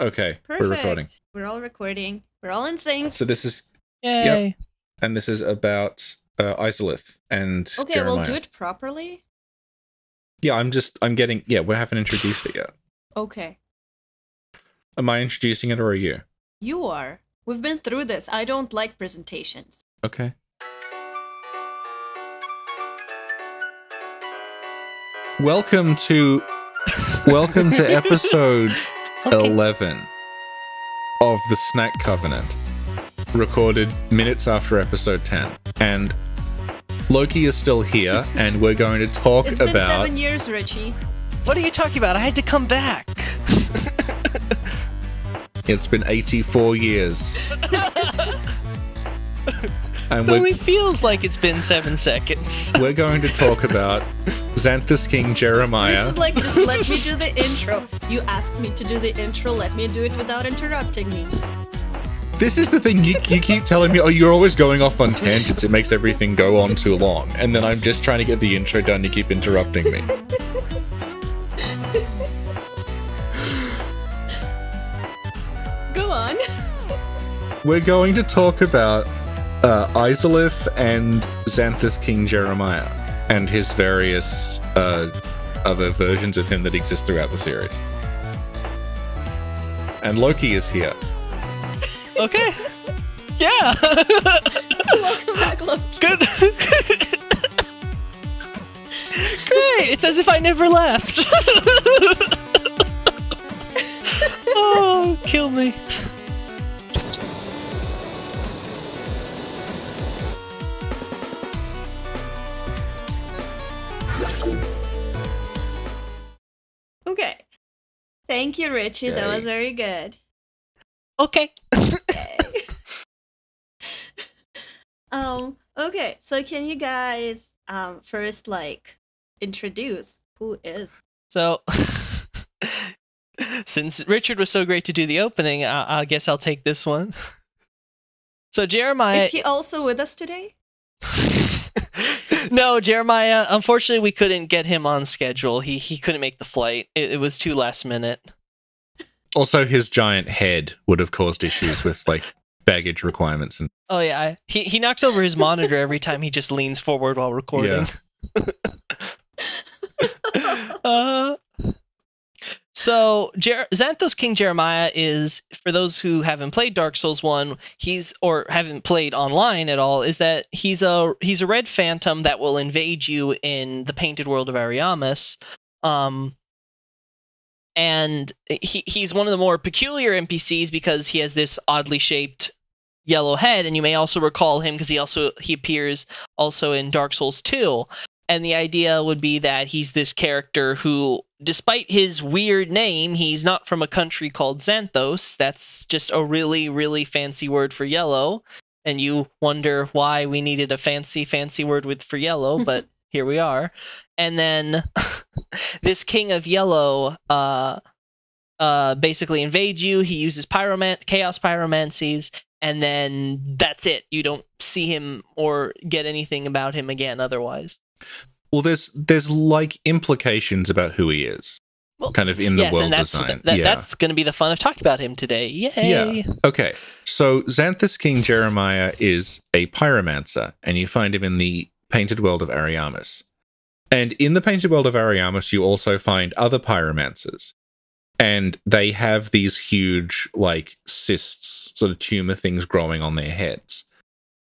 Okay, Perfect. we're recording. We're all recording. We're all in sync. So this is Yay. and this is about Izalith and Okay, Jeremiah. we'll do it properly. Yeah, we haven't introduced it yet. Okay. Am I introducing it or are you? You are. We've been through this. I don't like presentations. Okay. Welcome to episode 11 of the Snack Covenant, recorded minutes after episode 10. And Lokey is still here, and we're going to talk It's been about 7 years, Richie. What are you talking about? I had to come back. It's been 84 years. And It only feels like it's been 7 seconds. we're going to talk about Xanthous King Jeremiah. Which is like, just let me do the intro. You asked me to do the intro, let me do it without interrupting me. This is the thing, you keep telling me, oh, you're always going off on tangents, it makes everything go on too long. And then I'm just trying to get the intro done, you keep interrupting me. Go on. We're going to talk about Izalith and Xanthous King Jeremiah and his various other versions of him that exist throughout the series. And Lokey is here. Okay. Yeah. Welcome back, Loki. Good. Great. It's as if I never left. Oh, kill me. Okay. Thank you, Richie. That Yay. was very good. Okay. Okay, so can you guys first introduce who is? So, since Richard was so great to do the opening, I guess I'll take this one. So Jeremiah... Is he also with us today? No, Jeremiah, unfortunately we couldn't get him on schedule. He couldn't make the flight. It was too last minute. Also, his giant head would have caused issues with, baggage requirements. And Oh yeah, he knocks over his monitor every time he just leans forward while recording. So Xanthous King Jeremiah is, for those who haven't played Dark Souls 1, or haven't played online at all, is that he's a red phantom that will invade you in the painted world of Ariamis. And he's one of the more peculiar NPCs because he has this oddly shaped yellow head, and you may also recall him because he appears also in Dark Souls 2. And the idea would be that he's this character who, despite his weird name, he's not from a country called Xanthos. That's just a really, really fancy word for yellow. And you wonder why we needed a fancy word for yellow, but here we are. And then this King of Yellow basically invades you. He uses chaos pyromancies, and then that's it. You don't see him or get anything about him again otherwise. well, there's implications about who he is, kind of in the world design. That's going to be the fun of talking about him today. Yay! Yeah. Okay. So Xanthous King Jeremiah is a pyromancer, and you find him in the painted world of Ariamis. And in the painted world of Ariamis, you also find other pyromancers. And they have these huge, cysts, sort of tumor things growing on their heads.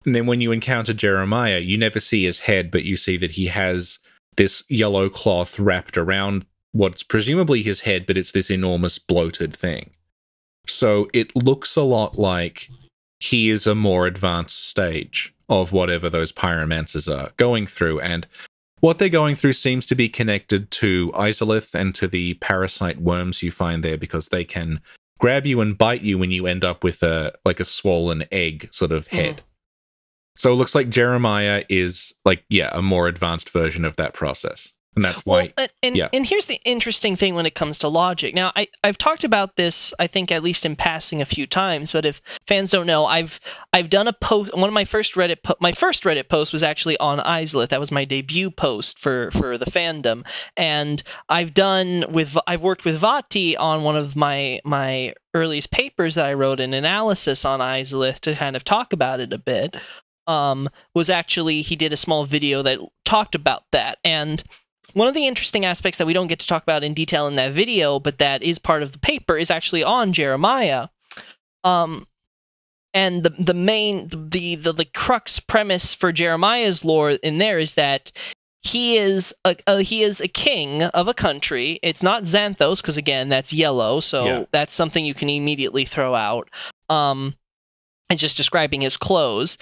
And then when you encounter Jeremiah, you never see his head, but you see that he has this yellow cloth wrapped around what's presumably his head, but it's this enormous bloated thing. So it looks a lot like he is a more advanced stage of whatever those pyromancers are going through. And what they're going through seems to be connected to Izalith and to the parasite worms you find there, because they can grab you and bite you when you end up with a swollen egg sort of head. So it looks like Jeremiah is a more advanced version of that process. And that's why... And here's the interesting thing when it comes to logic. Now, I've talked about this, I think, at least in passing a few times, but if fans don't know, I've done a post. One of my first Reddit post was actually on Izalith. That was my debut post for the fandom. And I've worked with Vati on one of my earliest papers that I wrote, an analysis on Izalith to kind of talk about it a bit. He did a small video that talked about that. And one of the interesting aspects that we don't get to talk about in detail in that video, but that is part of the paper, is actually on Jeremiah. And the crux premise for Jeremiah's lore in there is that he is a king of a country. It's not Xanthos, because again, that's yellow, so that's something you can immediately throw out. And just describing his clothes.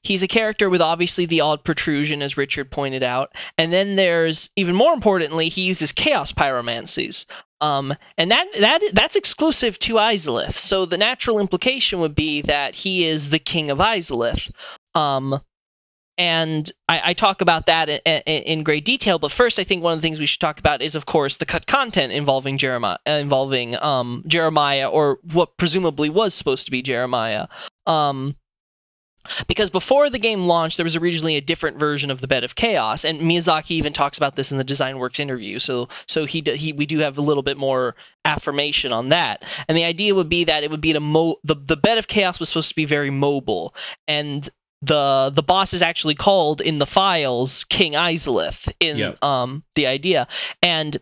He's a character with obviously the odd protrusion, as Richard pointed out. And then there's, even more importantly, he uses chaos pyromancies. And that's exclusive to Izalith. So the natural implication would be that he is the king of Izalith. And I talk about that in great detail, but first I think one of the things we should talk about is, of course, the cut content involving Jeremiah, or what presumably was supposed to be Jeremiah. Because before the game launched, there was originally a different version of the Bed of Chaos, and Miyazaki even talks about this in the Design Works interview. So we do have a little bit more affirmation on that. And the idea would be that it would be the Bed of Chaos was supposed to be very mobile, and the boss is actually called in the files King Izalith in the idea. And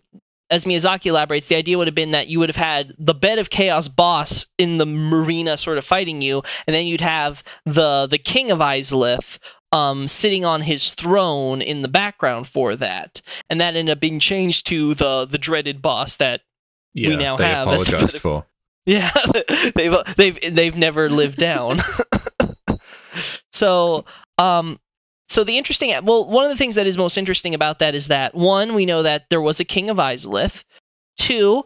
as Miyazaki elaborates, the idea would have been that you would have had the Bed of Chaos boss in the marina sort of fighting you, and then you'd have the King of Izalith sitting on his throne in the background for that. And that ended up being changed to the dreaded boss that we now have. Apologized for. Yeah, they've never lived down. So one of the things that is most interesting about that is that, one, we know that there was a king of Izalith. Two,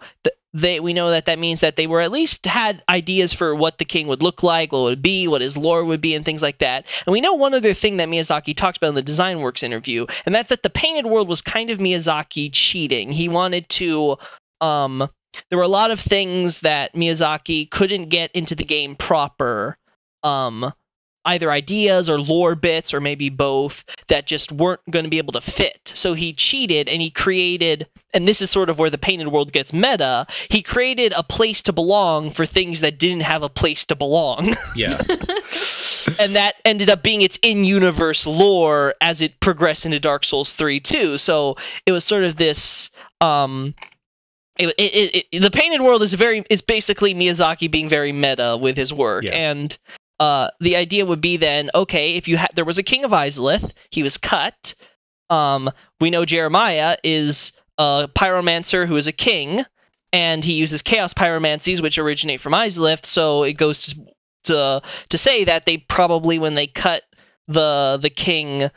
we know that means that they were at least had ideas for what the king would look like, what it would be, what his lore would be, and things like that. And we know one other thing that Miyazaki talks about in the Design Works interview, and that's that the painted world was kind of Miyazaki cheating. He wanted to... there were a lot of things that Miyazaki couldn't get into the game proper, either ideas or lore bits or maybe both, that just weren't going to be able to fit. So he cheated and he created, and this is sort of where the painted world gets meta, he created a place to belong for things that didn't have a place to belong. Yeah. And that ended up being its in-universe lore as it progressed into Dark Souls 3 too. So it was sort of this... the painted world is basically Miyazaki being very meta with his work. Yeah. And the idea would be then, okay, if there was a king of Izalith, he was cut. We know Jeremiah is a pyromancer who is a king, and he uses chaos pyromancies, which originate from Izalith. So it goes to say that they probably, when they cut the king,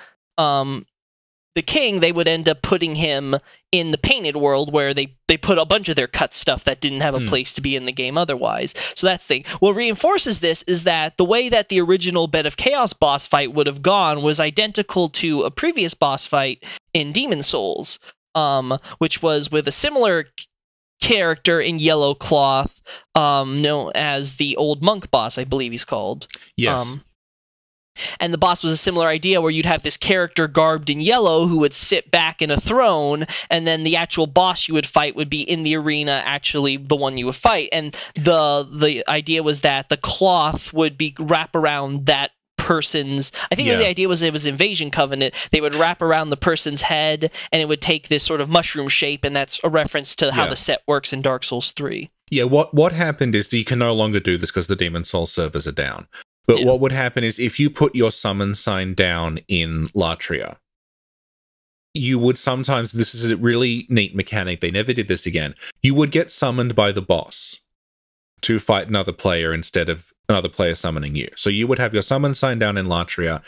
they would end up putting him in the painted world, where they put a bunch of their cut stuff that didn't have a place to be in the game otherwise. So that's the thing. What reinforces this is that the way that the original Bed of Chaos boss fight would have gone was identical to a previous boss fight in Demon Souls, which was with a similar character in yellow cloth, known as the Old Monk boss, I believe he's called. Yes. And the boss was a similar idea, where you'd have this character garbed in yellow who would sit back in a throne, and then the actual boss you would fight would be in the arena, actually the one you would fight. And the idea was that the cloth would be wrap around that person's... I think the idea was it was Invasion Covenant. They would wrap around the person's head, and it would take this sort of mushroom shape, and that's a reference to how the set works in Dark Souls 3. Yeah, what happened is you can no longer do this because the Demon Souls servers are down. But what would happen is, if you put your summon sign down in Latria, you would sometimes, this is a really neat mechanic, they never did this again, you would get summoned by the boss to fight another player instead of another player summoning you. So you would have your summon sign down in Latria,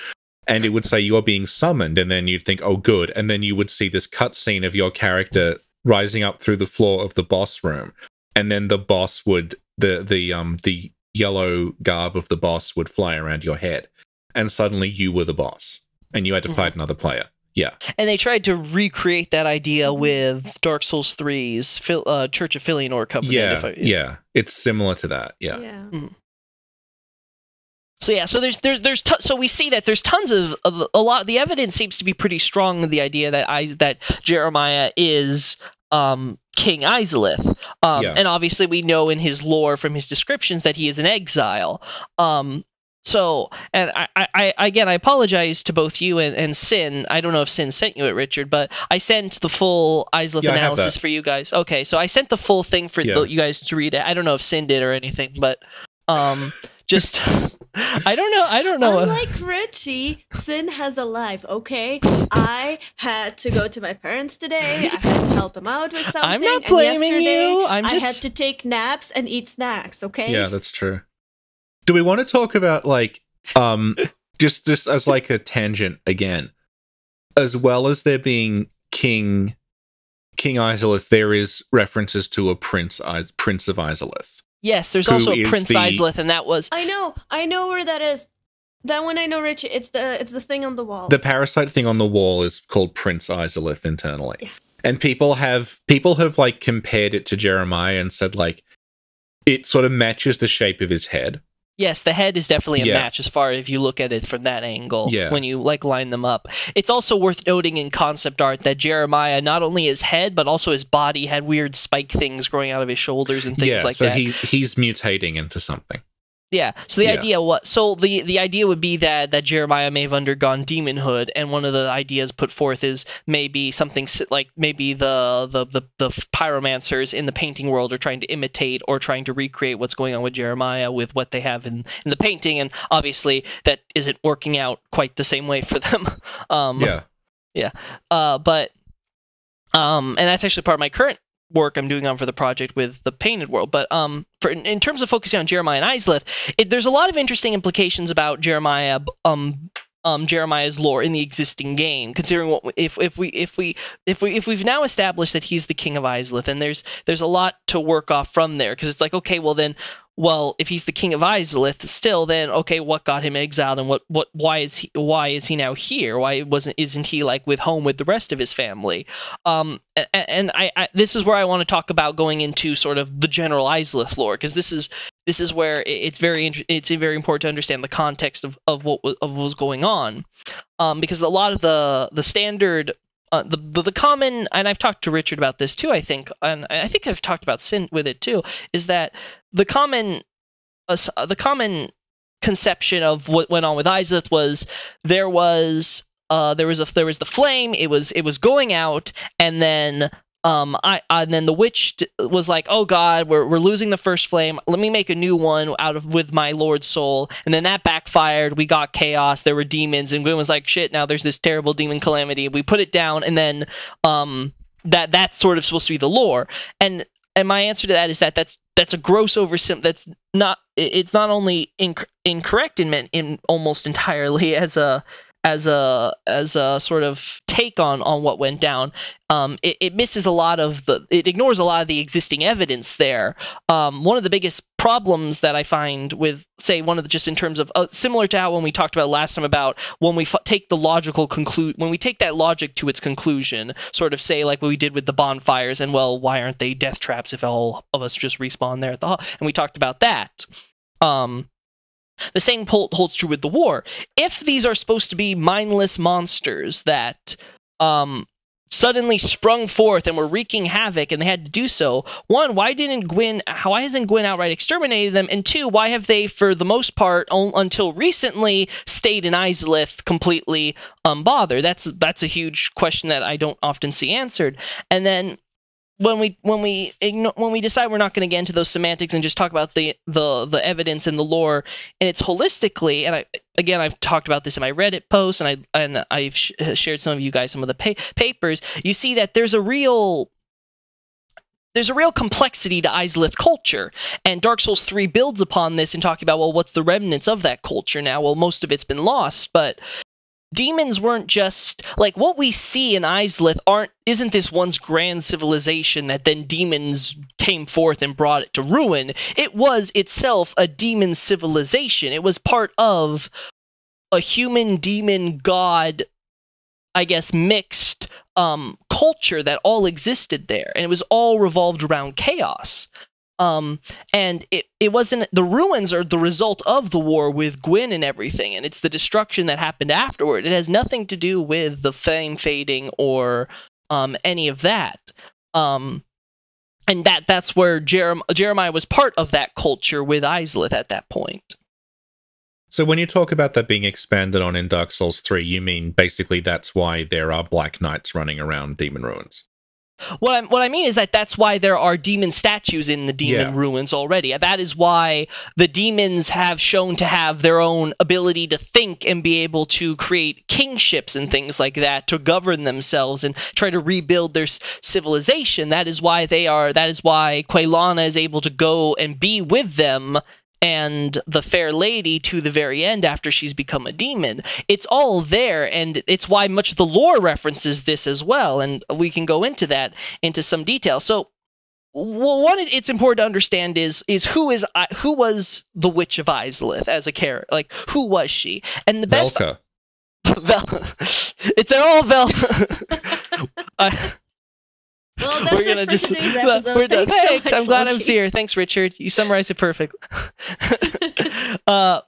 and it would say you're being summoned, and then you'd think, oh good, and then you would see this cutscene of your character rising up through the floor of the boss room, and then the boss would, the yellow garb of the boss would fly around your head, and suddenly you were the boss and you had to fight another player. Yeah. And they tried to recreate that idea with Dark Souls 3's Church of Filianor Covenant. Yeah. It's similar to that. Yeah. Mm. So yeah, so so we see that there's tons of a lot. The evidence seems to be pretty strong. The idea that Jeremiah is King Izalith, and obviously we know in his lore from his descriptions that he is an exile. So, and I again, I apologize to both you and Sin. I don't know if Sin sent you it, Richard, but I sent the full Izalith analysis for you guys. Okay, so I sent the full thing for you guys to read it. I don't know if Sin did or anything, but just I don't know. Unlike Richie, Sin has a life, okay? I had to go to my parents today. I had to help them out with something. I'm not blaming you. I had to take naps and eat snacks, okay? Yeah, that's true. Do we want to talk about, like, just as like a tangent again, as well as there being King Izalith, there is references to a Prince of Izalith. Yes, there's also a Prince Izalith, and that was... I know where that is. That one I know, Rich. It's the thing on the wall. The parasite thing on the wall is called Prince Izalith internally. Yes. And people have like compared it to Jeremiah and said, like, it sort of matches the shape of his head. Yes, the head is definitely a match as far as if you look at it from that angle when you like line them up. It's also worth noting in concept art that Jeremiah, not only his head but also his body had weird spike things growing out of his shoulders and things like that. Yeah, so he's mutating into something. Yeah. So the idea would be that Jeremiah may have undergone demonhood, and one of the ideas put forth is maybe something like maybe the pyromancers in the painting world are trying to imitate or trying to recreate what's going on with Jeremiah with what they have in the painting, and obviously that isn't working out quite the same way for them. And that's actually part of my current work I'm doing on for the project with the painted world. But in terms of focusing on Jeremiah and Izalith, there's a lot of interesting implications about Jeremiah's lore in the existing game, considering what if we've now established that he's the king of Izalith, and there's a lot to work off from there, because it's like, okay, well, if he's the king of Izalith still, then okay, what got him exiled, and why is he now here? Why isn't he like with home with the rest of his family? And I this is where I want to talk about going into sort of the general Izalith lore, because this is where it's very important to understand the context of what was going on, because a lot of the standard. The common, and I've talked to Richard about this too, I think, and I think I've talked about Sin with it too, is that the common conception of what went on with Izalith was there was the flame, it was going out, and then and then the witch was like, oh god, we're losing the first flame, let me make a new one with my Lord's soul, and then that backfired, we got chaos, there were demons, and Gwyn was like, shit, now there's this terrible demon calamity, we put it down, and then that's sort of supposed to be the lore, and my answer to that is that's a gross it's not only incorrect in almost entirely as a sort of take on what went down. It misses it ignores a lot of the existing evidence there. One of the biggest problems that I find with, say, just in terms of similar to how when we talked about last time about when we take the logical when we take that logic to its conclusion, sort of say like what we did with the bonfires, and well, why aren't they death traps if all of us just respawn there at the hall? And we talked about that. The same holds true with the war. If these are supposed to be mindless monsters that suddenly sprung forth and were wreaking havoc, and they had to do so, one, why hasn't Gwyn outright exterminated them? And two, why have they, for the most part, until recently, stayed in Izalith completely unbothered? That's a huge question that I don't often see answered. And then when we decide we're not going to get into those semantics and just talk about the evidence and the lore, and it's holistically, and I've talked about this in my Reddit posts, and I've shared some of you guys some of the papers. You see that there's a real complexity to Izalith culture, and Dark Souls 3 builds upon this and talking about, well, what's the remnants of that culture now? Well, most of it's been lost, but demons weren't just like what we see in Izalith isn't this once grand civilization that then demons came forth and brought it to ruin. It was itself a demon civilization. It was part of a human demon god I guess, mixed culture that all existed there, and it was all revolved around chaos. And it wasn't, the ruins are the result of the war with Gwyn and everything, and it's the destruction that happened afterward. It has nothing to do with the flame fading or any of that. And that's where Jeremiah was part of that culture with Izalith at that point. So when you talk about that being expanded on in Dark Souls 3, you mean basically that's why there are Black Knights running around Demon Ruins? What I mean is that that's why there are demon statues in the demon ruins already. That is why the demons have shown to have their own ability to think and be able to create kingships and things like that to govern themselves and try to rebuild their civilization. That is why Quelana is able to go and be with them and the fair lady to the very end after she's become a demon. It's all there, and it's why much of the lore references this as well, and we can go into that into some detail. So what it's important to understand is who was the Witch of Izalith as a character? Like, who was she? And the best... Velka. They're all Well, that's it for today's episode. We're done. Thanks so Hey, much, I'm glad I Lokey. was here. Thanks, Richard. You summarized it perfectly. But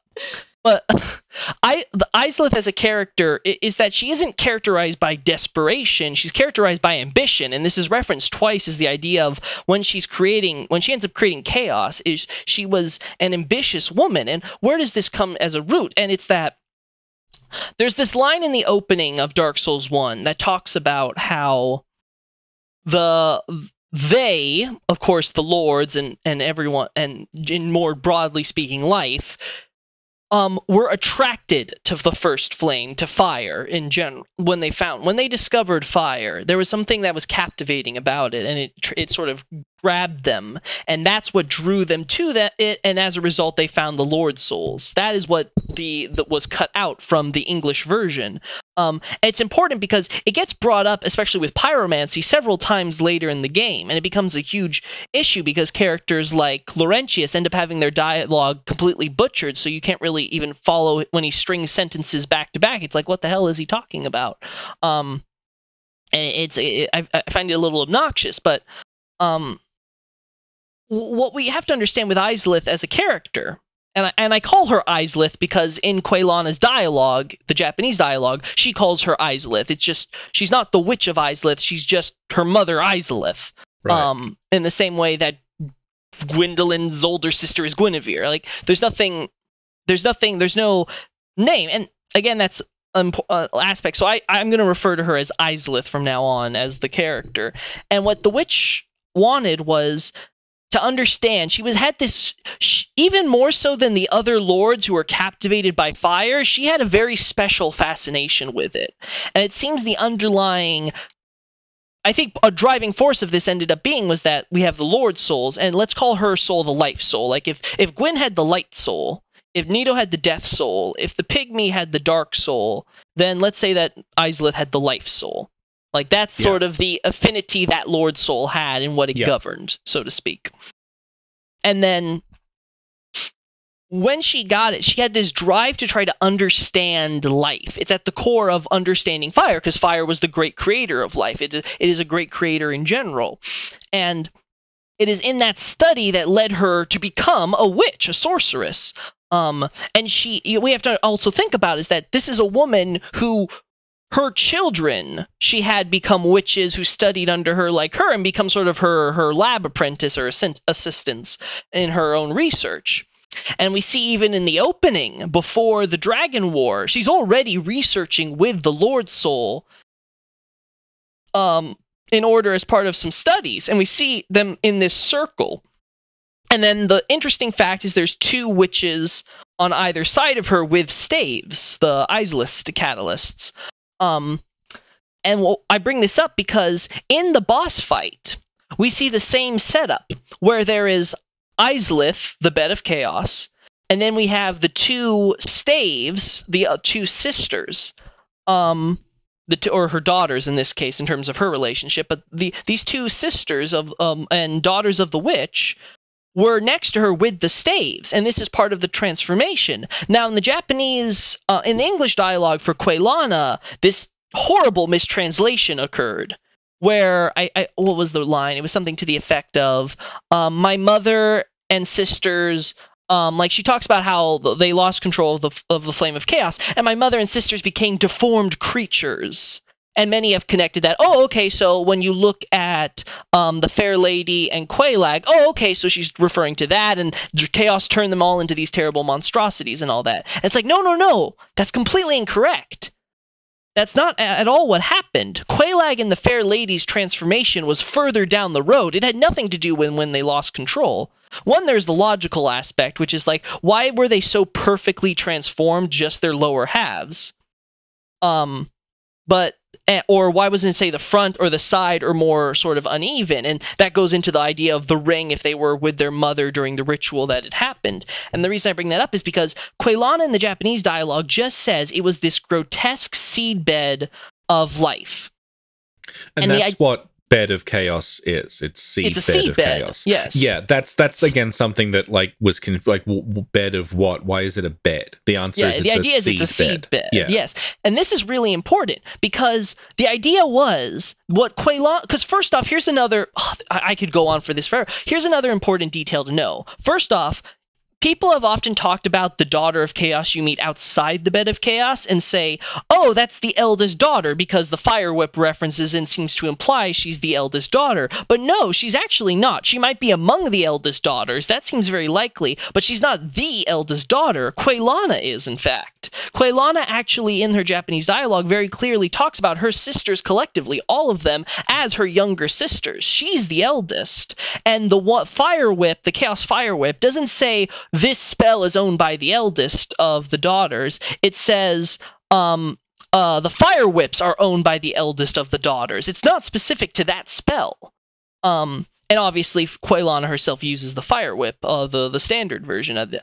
the Izalith as a character is that she isn't characterized by desperation. She's characterized by ambition, and this is referenced twice as the idea of when she ends up creating chaos, is she was an ambitious woman. And where does this come as a root? And it's that there's this line in the opening of Dark Souls 1 that talks about how they, of course, the lords and everyone, and in more broadly speaking life, were attracted to the first flame, to fire in general. When they discovered fire, there was something that was captivating about it, and it sort of grabbed them, and that's what drew them to it. And as a result, they found the Lord Souls. That is what that was cut out from the English version. It's important because it gets brought up, especially with pyromancy, several times later in the game, and it becomes a huge issue because characters like Laurentius end up having their dialogue completely butchered, so you can't really even follow when he strings sentences back to back. It's like, what the hell is he talking about? And I find it a little obnoxious, but what we have to understand with Izalith as a character, and I call her Izalith because in Quelana's dialogue, the Japanese dialogue, she calls her Izalith. It's just, she's not the Witch of Izalith, she's just her mother Izalith. Right. In the same way that Gwendolyn's older sister is Guinevere. Like, there's no name. And again, that's an aspect. So I'm going to refer to her as Izalith from now on as the character. And what the witch wanted was to understand had this, even more so than the other lords who were captivated by fire, she had a very special fascination with it. And it seems the underlying, I think a driving force of this ended up being was that we have the Lord Souls, and let's call her soul the life soul. Like if Gwyn had the light soul, if Nito had the death soul, if the pygmy had the dark soul, then let's say that Izalith had the life soul. Like, that's sort of the affinity that Lord Soul had and what it governed, so to speak. And then, when she got it, she had this drive to try to understand life. It's at the core of understanding fire, because fire was the great creator of life. It is a great creator in general. And it is in that study that led her to become a witch, a sorceress. And we have to also think about is that this is a woman who, her children, she had become witches who studied under her like her and become sort of her lab apprentice or assistants in her own research. And we see even in the opening, before the Dragon War, she's already researching with the Lord Soul in order as part of some studies. And we see them in this circle. And then the interesting fact is there's two witches on either side of her with staves, the Izalith catalysts. I bring this up because in the boss fight, we see the same setup where there is Izalith, the bed of chaos, and then we have the two staves, the two sisters, or her daughters in this case in terms of her relationship, but these two sisters of and daughters of the witch were next to her with the staves, and this is part of the transformation. Now, in the Japanese, in the English dialogue for Quelana, this horrible mistranslation occurred where I what was the line? It was something to the effect of my mother and sisters. Like she talks about how they lost control of the flame of chaos, and my mother and sisters became deformed creatures. And many have connected that. Oh, okay. So when you look at the Fair Lady and Quelaag, oh, okay. So she's referring to that, and chaos turned them all into these terrible monstrosities and all that. And it's like, no. That's completely incorrect. That's not at all what happened. Quelaag and the Fair Lady's transformation was further down the road. It had nothing to do with when they lost control. One, there's the logical aspect, which is like, why were they so perfectly transformed, just their lower halves? Or why wasn't, say, the front or the side or more sort of uneven? And that goes into the idea of the ring if they were with their mother during the ritual that had happened. And the reason I bring that up is because Quelana in the Japanese dialogue just says it was this grotesque seedbed of life. And that's what bed of chaos is. It's a seed of chaos. Yes. Yeah, that's again something that like was bed of what? Why is it a bed? The answer is it's a seed bed. Yeah. Yes. And this is really important because the idea was what Quelana, because first off, here's another, I could go on for this forever. Here's another important detail to know. First off, people have often talked about the daughter of chaos you meet outside the bed of chaos and say, oh, that's the eldest daughter because the fire whip references and seems to imply she's the eldest daughter. But no, she's actually not. She might be among the eldest daughters. That seems very likely, but she's not the eldest daughter. Quelana is, in fact. Quelana actually, in her Japanese dialogue, very clearly talks about her sisters collectively, all of them, as her younger sisters. She's the eldest. And the fire whip, the chaos fire whip, doesn't say this spell is owned by the eldest of the daughters. It says the fire whips are owned by the eldest of the daughters. It's not specific to that spell. And obviously, Quelana herself uses the fire whip, the standard version of the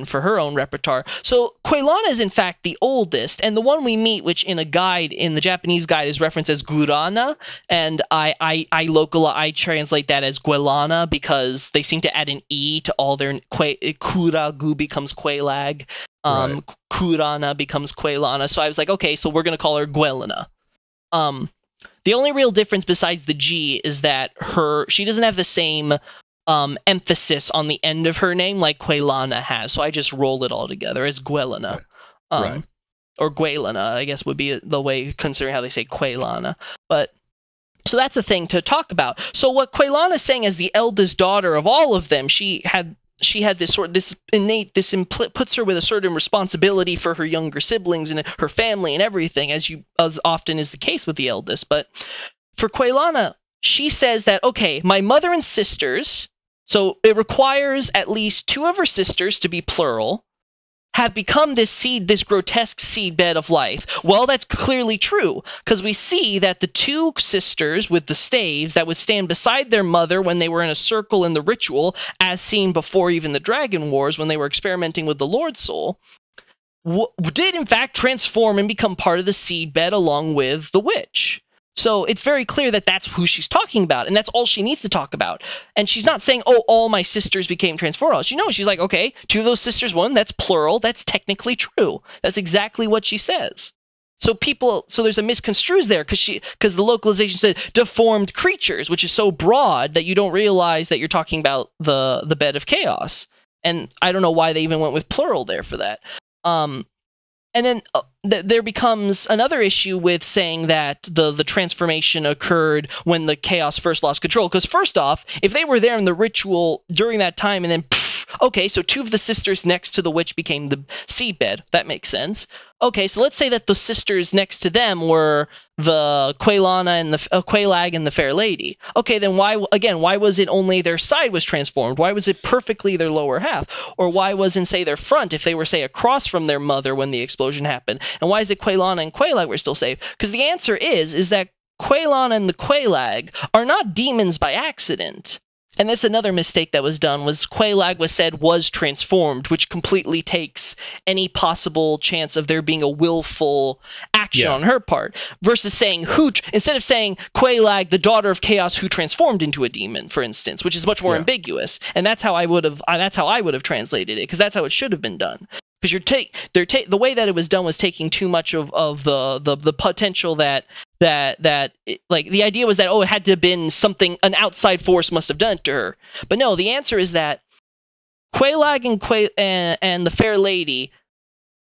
for her own repertoire. So Quelana is in fact the oldest, and the one we meet, which in a guide, in the Japanese guide, is referenced as Gurana, and I translate that as Guelana because they seem to add an e to all their Kuragu becomes Quelaag, Right. Kurana becomes Quelana. So I was like, okay, so we're gonna call her Guelana. The only real difference besides the G is that she doesn't have the same emphasis on the end of her name like Quelana has, so I just roll it all together as Guelana. Right. Or Guelana, I guess would be the way, considering how they say Quelana. But so that's a thing to talk about. So what Quelana is saying as the eldest daughter of all of them, she had this innate, puts her with a certain responsibility for her younger siblings and her family and everything, as often is the case with the eldest. But for Quelana, she says that, okay, my mother and sisters, so it requires at least two of her sisters to be plural, have become this grotesque seedbed of life. Well, that's clearly true, because we see that the two sisters with the staves that would stand beside their mother when they were in a circle in the ritual, as seen before even the Dragon Wars when they were experimenting with the Lord Soul, did in fact transform and become part of the seedbed along with the witch. So it's very clear that that's who she's talking about, and that's all she needs to talk about. And she's not saying, oh, all my sisters became transformed. She's like, okay, two of those sisters, one, that's plural, that's technically true. That's exactly what she says. So there's a misconstrues there, because the localization said deformed creatures, which is so broad that you don't realize that you're talking about the bed of chaos. And I don't know why they even went with plural there for that. And then there becomes another issue with saying that the transformation occurred when the chaos first lost control. Because first off, if they were there in the ritual during that time and then, okay, so two of the sisters next to the witch became the seedbed. That makes sense. Okay, so let's say that the sisters next to them were the Quelana and the Quelaag and the Fair Lady. Okay, then why was it only their side was transformed? Why was it perfectly their lower half? Or why wasn't, say, their front if they were, say, across from their mother when the explosion happened? And why is it Quelana and Quelaag were still safe? Because the answer is that Quelana and the Quelaag are not demons by accident. And that's another mistake that was done, was Quelaag was transformed, which completely takes any possible chance of there being a willful action on her part, versus saying instead of saying Quelaag, the daughter of chaos who transformed into a demon, for instance, which is much more ambiguous. And that's how I would have translated it, because that's how it should have been done. because the way that it was done was taking too much of the potential that like the idea was that it had to have been something an outside force must have done to her. But no, the answer is that Quelaag and the Fair Lady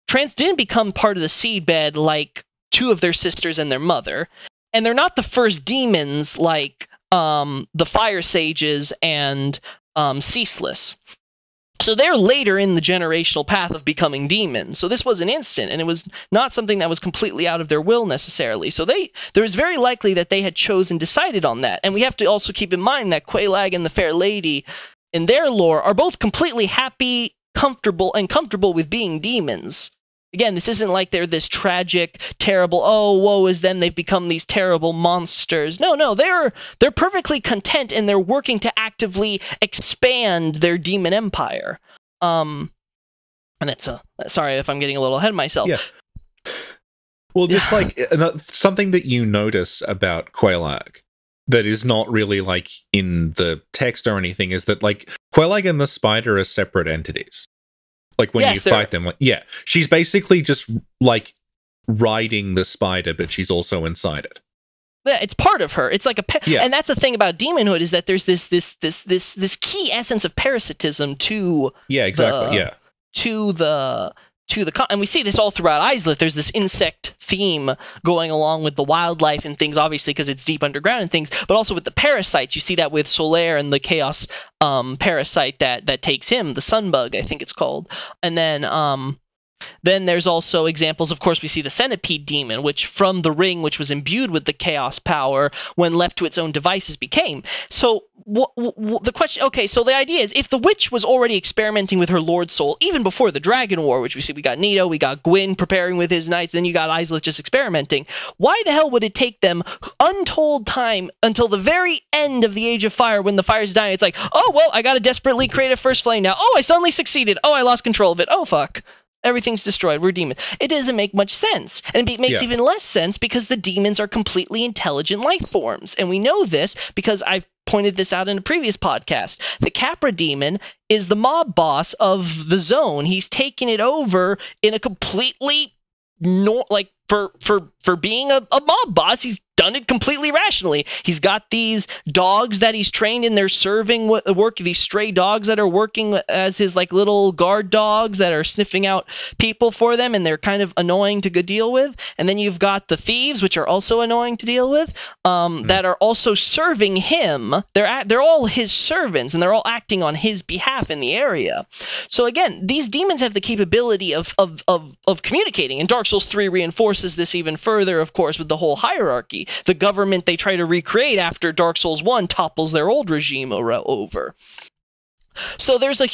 didn't become part of the seedbed like two of their sisters and their mother, and they're not the first demons like the Fire Sages and Ceaseless. So they're later in the generational path of becoming demons. So this was an instant, and it was not something that was completely out of their will necessarily. So there is very likely that they had decided on that. And we have to also keep in mind that Quelaag and the Fair Lady, in their lore, are both completely happy, comfortable with being demons. Again, this isn't like they're this tragic, terrible, oh, woe is them, they've become these terrible monsters. No, they're perfectly content, and they're working to actively expand their demon empire. And that's sorry if I'm getting a little ahead of myself. Yeah. Well, just like something that you notice about Quelaag that is not really like in the text or anything is that like Quelaag and the spider are separate entities. Like when you fight them, like she's basically just like riding the spider, but she's also inside it. Yeah, it's part of her. It's like and that's the thing about demonhood is that there's this key essence of parasitism to and we see this all throughout Izalith. There's this insect theme going along with the wildlife and things, obviously because it's deep underground and things, but also with the parasites. You see that with Solaire and the chaos parasite that takes him, the sunbug, I think it's called. And then there's also examples, of course, we see the centipede demon, which from the ring, which was imbued with the chaos power, when left to its own devices, became. So the question, okay, so the idea is, if the witch was already experimenting with her Lord Soul, even before the Dragon War, which we see, we got Nito, we got Gwyn preparing with his knights, then you got Izalith just experimenting, why the hell would it take them untold time until the very end of the Age of Fire, when the fire's dying, it's like, oh, well, I gotta desperately create a first flame now. Oh, I suddenly succeeded. Oh, I lost control of it. Oh, fuck. Everything's destroyed. We're demons. It doesn't make much sense. And it makes even less sense because the demons are completely intelligent life forms. And we know this because I've pointed this out in a previous podcast. The Capra demon is the mob boss of the zone. He's taken it over in a completely for being a mob boss, he's done it completely rationally. He's got these dogs that he's trained in. They're serving work, these stray dogs that are working as his like little guard dogs that are sniffing out people for them, and they're kind of annoying to deal with. And then you've got the thieves, which are also annoying to deal with, that are also serving him. They're all his servants, and they're all acting on his behalf in the area. So again, these demons have the capability of communicating, and Dark Souls 3 reinforces this even further, of course, with the whole hierarchy. The government they try to recreate after Dark Souls 1 topples their old regime over. So there's a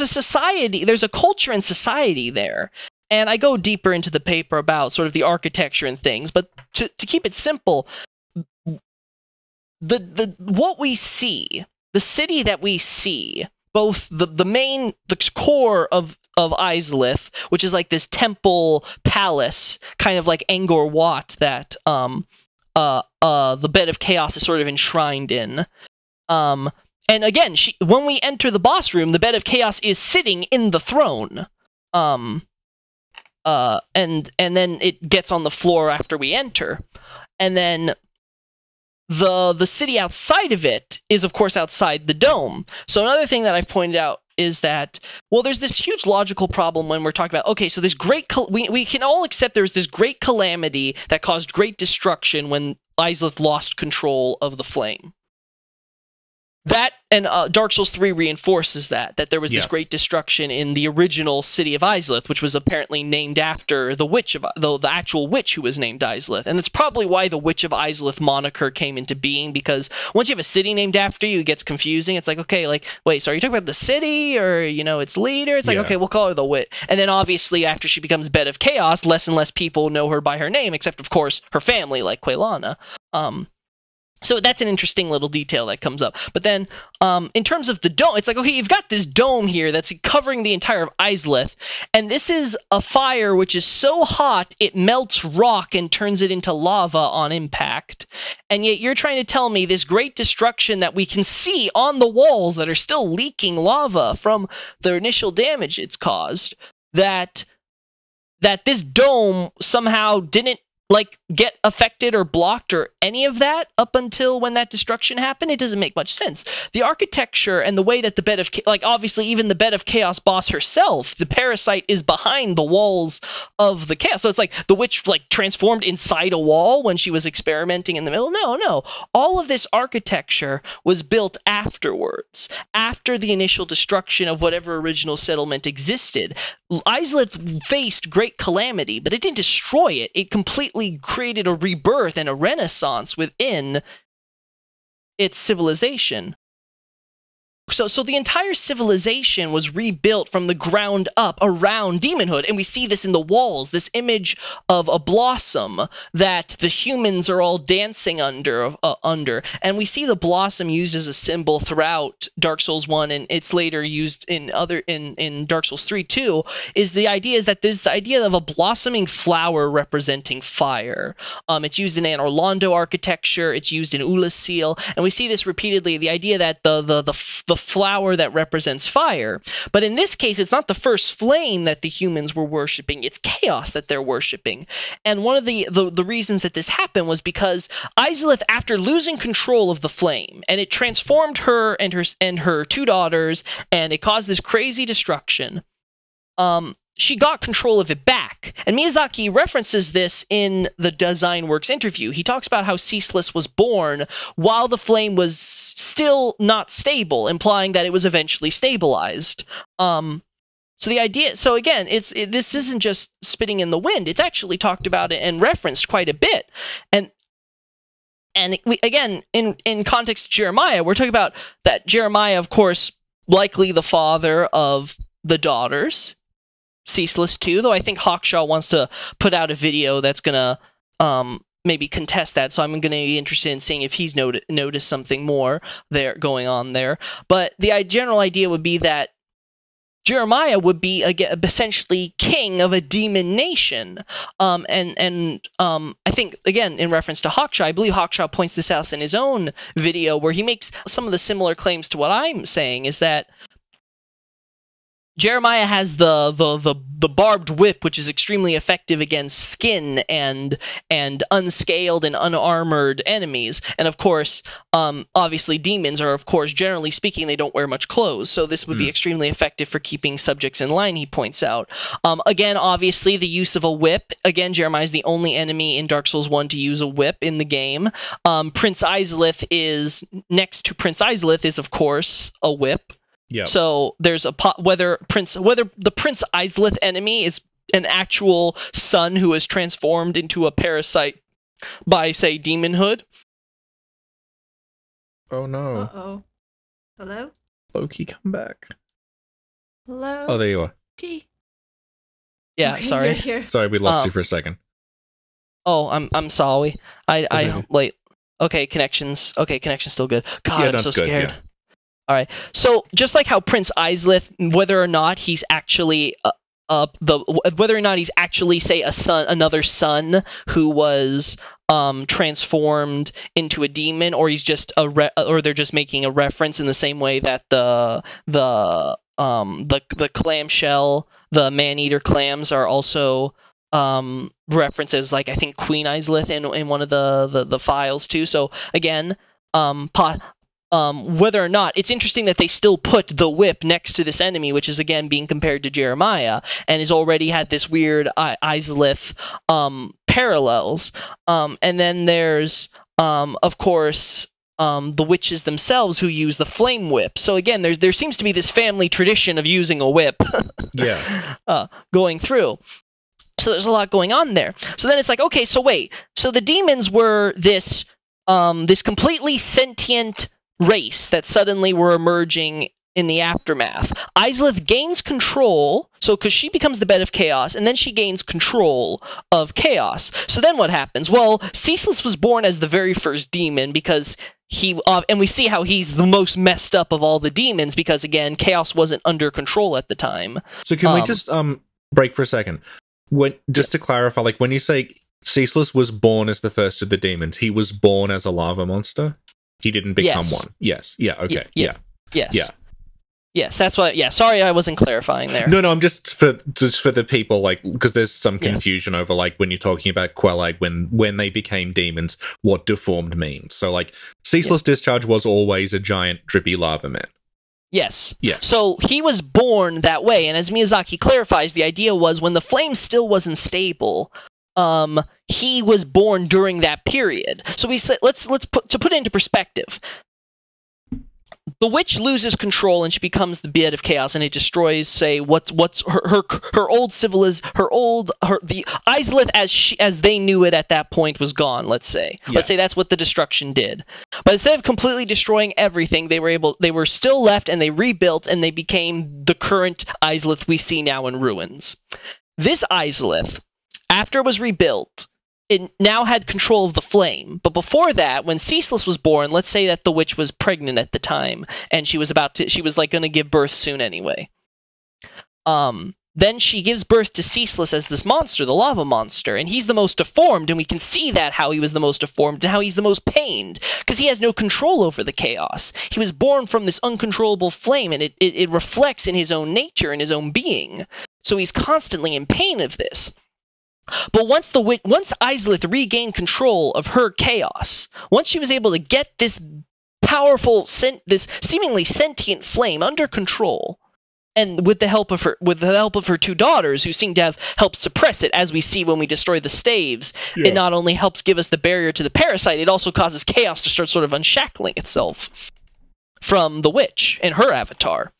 society, there's a culture and society there. And I go deeper into the paper about sort of the architecture and things, but to keep it simple, what we see, the city that we see, both the core of Izalith, which is like this temple palace, kind of like Angkor Wat that the Bed of Chaos is sort of enshrined in. And again, when we enter the boss room, the Bed of Chaos is sitting in the throne. And then it gets on the floor after we enter. And then the city outside of it is, of course, outside the dome. So another thing that I've pointed out is that, well, there's this huge logical problem when we're talking about, okay, so this we can all accept there's this great calamity that caused great destruction when Izalith lost control of the flame. That, and Dark Souls 3 reinforces that there was this great destruction in the original city of Izalith, which was apparently named after the witch of the actual witch who was named Izalith. And that's probably why the Witch of Izalith moniker came into being, because once you have a city named after you, it gets confusing. It's like, okay, like, wait, so are you talking about the city or, its leader? It's like, okay, we'll call her the witch. And then obviously after she becomes Bed of Chaos, less and less people know her by her name, except of course her family, like Quelana. So that's an interesting little detail that comes up. But then, in terms of the dome, it's like, okay, you've got this dome here that's covering the entire of Izalith, and this is a fire which is so hot it melts rock and turns it into lava on impact. And yet you're trying to tell me this great destruction that we can see on the walls that are still leaking lava from the initial damage it's caused, that this dome somehow didn't like get affected or blocked or any of that up until when that destruction happened. It doesn't make much sense. The architecture and the way that the bed of like obviously even the bed of chaos boss herself, the parasite is behind the walls of the chaos. So it's like the witch like transformed inside a wall when she was experimenting in the middle. No. All of this architecture was built afterwards, after the initial destruction of whatever original settlement existed. Izalith faced great calamity, but it didn't destroy it. It completely created a rebirth and a renaissance within its civilization. So the entire civilization was rebuilt from the ground up around demonhood, and we see this in the walls, this image of a blossom that the humans are all dancing under, and we see the blossom used as a symbol throughout Dark Souls 1, and it's later used in Dark Souls 3 too. The idea that there's the idea of a blossoming flower representing fire. It's used in Anne Orlando architecture, it's used in Ula's seal, and we see this repeatedly. The idea that the flower that represents fire. But in this case, it's not the first flame that the humans were worshipping, it's chaos that they're worshipping. And one of the reasons that this happened was because Izalith, after losing control of the flame, and it transformed her and her two daughters, and it caused this crazy destruction, she got control of it back. And Miyazaki references this in the Design Works interview. He talks about how Ceaseless was born while the flame was still not stable, implying that it was eventually stabilized. So the idea, so again, this isn't just spitting in the wind. It's actually talked about it and referenced quite a bit. And again, in context of Jeremiah, we're talking about that Jeremiah, of course, likely the father of the daughters, Ceaseless too, though I think Hawkshaw wants to put out a video that's gonna maybe contest that, so I'm gonna be interested in seeing if he's noticed something more there going on there. But the general idea would be that Jeremiah would be essentially king of a demon nation, and I think again in reference to Hawkshaw, I believe Hawkshaw points this out in his own video where he makes some of the similar claims to what I'm saying, is that Jeremiah has the barbed whip, which is extremely effective against skin and unscaled and unarmored enemies. And of course, obviously demons are, of course, generally speaking, they don't wear much clothes. So this would be extremely effective for keeping subjects in line, he points out. Again, obviously, the use of a whip. Again, Jeremiah is the only enemy in Dark Souls 1 to use a whip in the game. Prince Izalith is, next to Prince Izalith is, of course, a whip. Yeah. So there's whether the Prince Izalith enemy is an actual son who is transformed into a parasite by, say, demonhood. Oh no. Uh-oh. Hello? Lokey, come back. Hello? Oh, there you are. Okay. Yeah, Okay, sorry. you're here. Sorry, we lost you for a second. Oh, I'm sorry. Okay. I wait. Okay, connection's still good. God, Yeah, I'm that's so good, scared. yeah. All right. So just like how Prince Izalith, whether or not he's actually whether or not he's actually, say, another son who was transformed into a demon, or he's just or they're just making a reference in the same way that the clamshell, the man-eater clams are also references, like I think Queen Izalith in one of the files too. So again, whether or not, it's interesting that they still put the whip next to this enemy, which is again being compared to Jeremiah, and has already had this weird Izalith parallels. And then there's of course the witches themselves who use the flame whip. So again, there seems to be this family tradition of using a whip going through. So there's a lot going on there. So then it's like, okay, so wait, so the demons were this completely sentient race that suddenly were emerging in the aftermath. Izalith gains control, so because she becomes the bed of chaos, and then she gains control of chaos. So then what happens? Well, Ceaseless was born as the very first demon because he, and we see how he's the most messed up of all the demons because, again, chaos wasn't under control at the time. So can we just break for a second? Just to clarify, like when you say Ceaseless was born as the first of the demons, he was born as a lava monster? He didn't become one. Yes. Yeah. Okay. Yeah. Yes. Yeah. Yes, that's what. Yeah, sorry, I wasn't clarifying there. No, I'm just for the people, like, because there's some confusion over, like, when you're talking about Quelag, when they became demons, what deformed means. So, like, ceaseless discharge was always a giant drippy lava man. Yes. Yes. So he was born that way, and as Miyazaki clarifies, the idea was when the flame still wasn't stable, he was born during that period. So we said, let's put it into perspective. The witch loses control and she becomes the bed of chaos, and it destroys, say, what's her old the Izalith as they knew it at that point was gone. Let's say that's what the destruction did. But instead of completely destroying everything, they were still left, and they rebuilt, and they became the current Izalith we see now in ruins. This Izalith, after it was rebuilt, it now had control of the flame. But before that, when Ceaseless was born, let's say that the witch was pregnant at the time, and she was like going to give birth soon anyway. Then she gives birth to Ceaseless as this monster, the lava monster, and he's the most deformed, and we can see that how he was the most deformed and how he's the most pained, because he has no control over the chaos. He was born from this uncontrollable flame, and it reflects in his own nature and his own being. So he's constantly in pain of this. But once Izalith regained control of her chaos, once she was able to get this powerful, this seemingly sentient flame under control, and with the help of her two daughters, who seem to have helped suppress it, as we see when we destroy the staves, it not only helps give us the barrier to the parasite, it also causes chaos to start sort of unshackling itself from the witch and her avatar.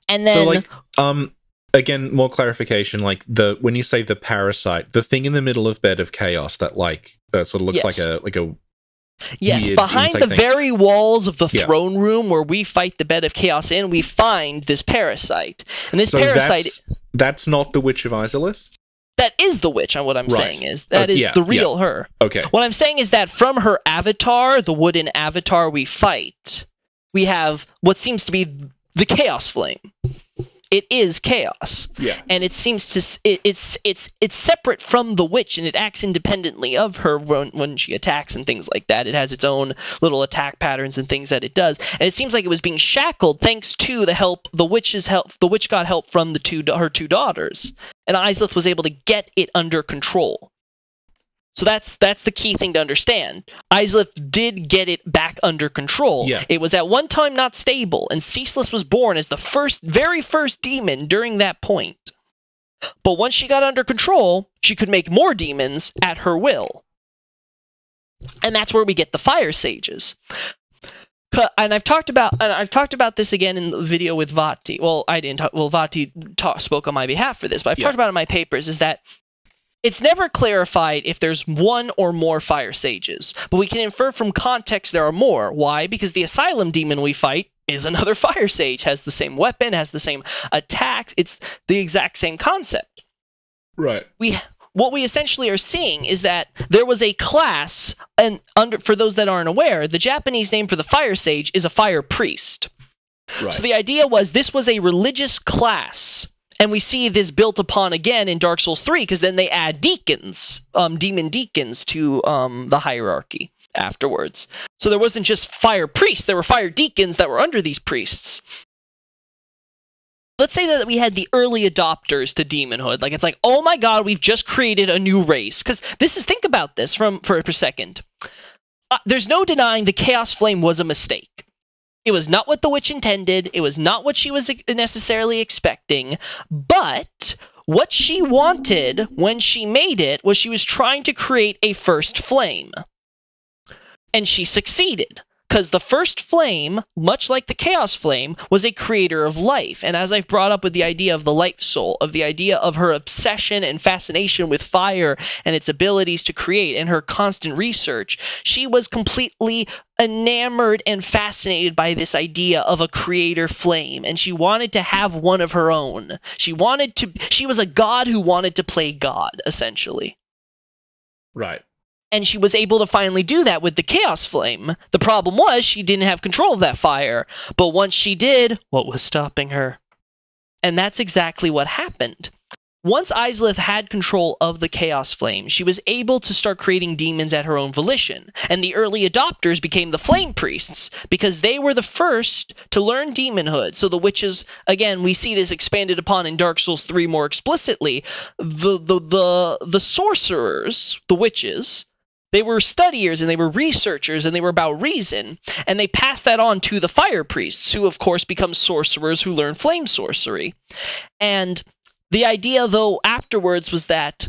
And then, so, again, more clarification, like when you say the parasite, the thing in the middle of Bed of Chaos that sort of looks like a yes, behind the very walls of the throne room where we fight the Bed of Chaos in, we find this parasite. And this parasite... That's not the Witch of Izalith? That is the witch, and what I'm saying is. That is the real her. Okay. What I'm saying is that from her avatar, the wooden avatar we fight, we have what seems to be the Chaos Flame. It is chaos, and it seems to it's separate from the witch, and it acts independently of her when she attacks and things like that. It has its own little attack patterns and things that it does, and it seems like it was being shackled thanks to the witch's help. The witch got help from her two daughters, and Izalith was able to get it under control. So that's the key thing to understand. Izalith did get it back under control. Yeah. It was at one time not stable, and Ceaseless was born as the very first demon during that point. But once she got under control, she could make more demons at her will. And that's where we get the Fire Sages. And I've talked about this again in the video with Vati. Well, I didn't talk, well, Vati spoke on my behalf for this, but I've talked about it in my papers, is that it's never clarified if there's one or more Fire Sages, but we can infer from context there are more. Why? Because the Asylum Demon we fight is another Fire Sage, has the same weapon, has the same attacks, it's the exact same concept. Right. What we essentially are seeing is that there was a class, and for those that aren't aware, the Japanese name for the Fire Sage is a Fire Priest. Right. So the idea was this was a religious class. And we see this built upon again in Dark Souls 3, because then they add deacons, demon deacons, to the hierarchy afterwards. So there wasn't just fire priests, there were fire deacons that were under these priests. Let's say that we had the early adopters to demonhood. Like, it's like, oh my god, we've just created a new race. Because think about this for a second. There's no denying the Chaos Flame was a mistake. It was not what the witch intended. It was not what she was necessarily expecting. But what she wanted when she made it was she was trying to create a first flame. And she succeeded. Because the first flame, much like the Chaos Flame, was a creator of life. And as I've brought up with the idea of the life soul, of the idea of her obsession and fascination with fire and its abilities to create, and her constant research, she was completely enamored and fascinated by this idea of a creator flame. And she wanted to have one of her own. She was a god who wanted to play God, essentially. Right. And she was able to finally do that with the Chaos Flame. The problem was she didn't have control of that fire. But once she did, what was stopping her? And that's exactly what happened. once Izalith had control of the Chaos Flame, she was able to start creating demons at her own volition. And the early adopters became the Flame Priests because they were the first to learn demonhood. So the witches, again, we see this expanded upon in Dark Souls 3 more explicitly. The sorcerers, the witches, they were studiers and they were researchers and they were about reason, and they passed that on to the fire priests, who of course become sorcerers who learn flame sorcery. And the idea, though, afterwards was that,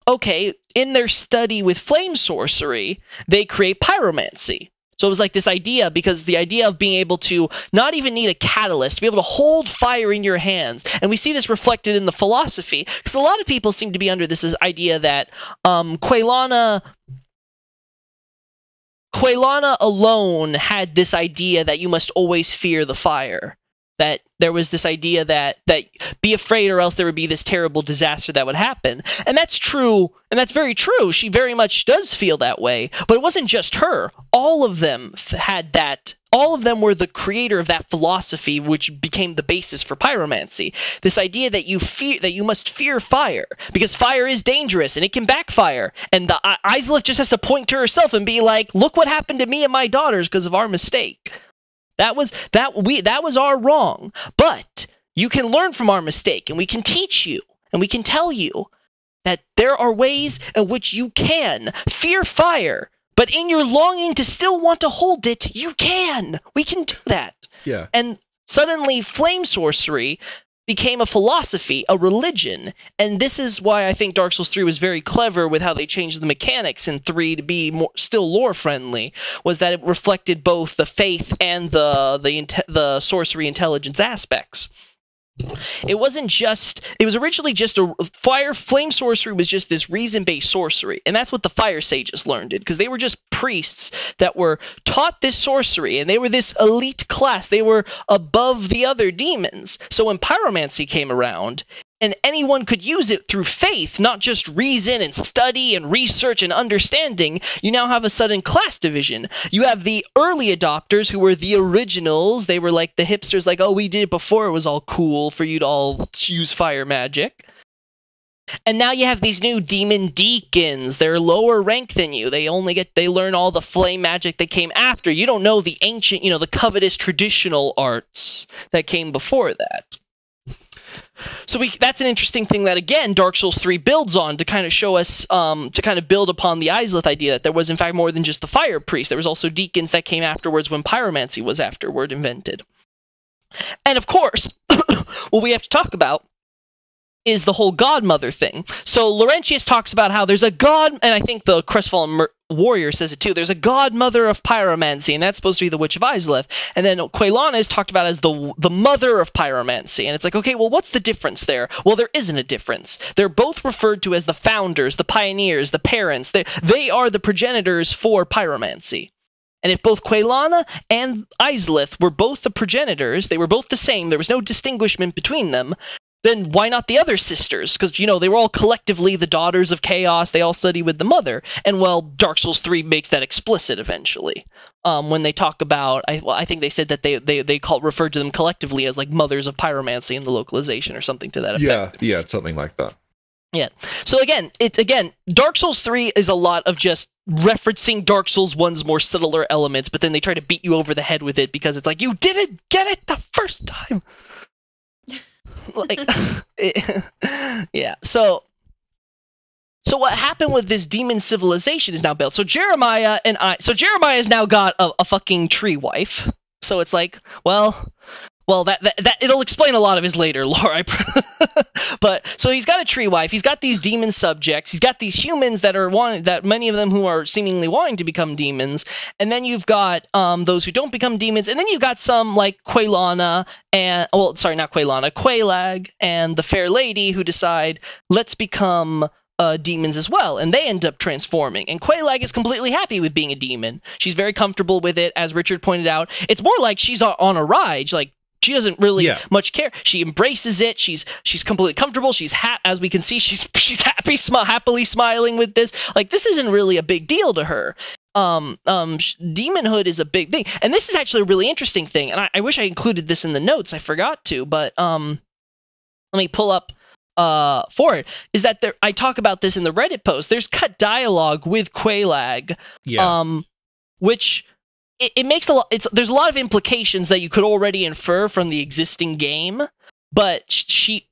okay, in their study with flame sorcery, they create pyromancy. So it was like this idea, because the idea of being able to not even need a catalyst, to be able to hold fire in your hands. And we see this reflected in the philosophy, because a lot of people seem to be under this idea that Quelana alone had this idea that you must always fear the fire. That there was this idea that be afraid or else there would be this terrible disaster that would happen. And that's true, and that's very true. She very much does feel that way. But it wasn't just her. All of them had that. All of them were the creator of that philosophy, which became the basis for pyromancy. This idea that you must fear fire, because fire is dangerous and it can backfire. And the Izalith just has to point to herself and be like, look what happened to me and my daughters because of our mistake. That was our wrong. But you can learn from our mistake, and we can teach you, and we can tell you that there are ways in which you can fear fire, but in your longing to still want to hold it, you can. We can do that. Yeah. And suddenly flame sorcery became a philosophy, a religion, and this is why I think Dark Souls 3 was very clever with how they changed the mechanics in 3 to be more, still lore-friendly, was that it reflected both the faith and the sorcery intelligence aspects. It was originally just flame sorcery was just this reason-based sorcery, and that's what the fire sages learned, because they were just priests that were taught this sorcery, and they were this elite class. They were above the other demons. So when pyromancy came around, and anyone could use it through faith, not just reason and study and research and understanding, you now have a sudden class division. You have the early adopters who were the originals. They were like the hipsters, like, oh, we did it before it was all cool for you to all use fire magic. And now you have these new demon deacons. They're lower rank than you. They learn all the flame magic that came after. You don't know the ancient, the covetous traditional arts that came before that. So that's an interesting thing that, again, Dark Souls 3 builds on to kind of show us, to kind of build upon the Izalith idea that there was, in fact, more than just the fire priest. There was also deacons that came afterwards when pyromancy was afterward invented. And, of course, what we have to talk about is the whole godmother thing. So Laurentius talks about how there's a god, and I think the Crestfallen Warrior says it too, there's a godmother of pyromancy, and that's supposed to be the Witch of Izalith. And then Quelana is talked about as the mother of pyromancy, and it's like, okay, well, what's the difference there? Well, there isn't a difference. They're both referred to as the founders, the pioneers, the parents. They are the progenitors for pyromancy. And if both Quelana and Izalith were both the progenitors, they were both the same, there was no distinguishment between them, then why not the other sisters? Because, they were all collectively the daughters of chaos. They all study with the mother. And, well, Dark Souls 3 makes that explicit eventually. When they talk about, I think they said that they referred to them collectively as, like, mothers of pyromancy in the localization or something to that effect. Yeah, it's something like that. Yeah. So, again, Dark Souls 3 is a lot of just referencing Dark Souls 1's more subtler elements, but then they try to beat you over the head with it because it's like, you didn't get it the first time. Yeah. So what happened with this demon civilization is now built. So Jeremiah has now got a fucking tree wife. So it's like, well, that it'll explain a lot of his later lore. But so he's got a tree wife. He's got these demon subjects. He's got these humans that many of them who are seemingly wanting to become demons. And then you've got those who don't become demons. And then you've got some like Quelana Quelaag and the Fair Lady who decide, let's become demons as well, and they end up transforming. And Quelaag is completely happy with being a demon. She's very comfortable with it, as Richard pointed out. It's more like she's on a ride. Like, she doesn't really much care. She embraces it. She's completely comfortable. As we can see, she's happily smiling with this. Like, this isn't really a big deal to her. Demonhood is a big thing, and this is actually a really interesting thing. And I wish I included this in the notes. I forgot to, but let me pull up for it is that I talk about this in the Reddit post. There's cut dialogue with Quelaag, which it makes a lot. There's a lot of implications that you could already infer from the existing game, but she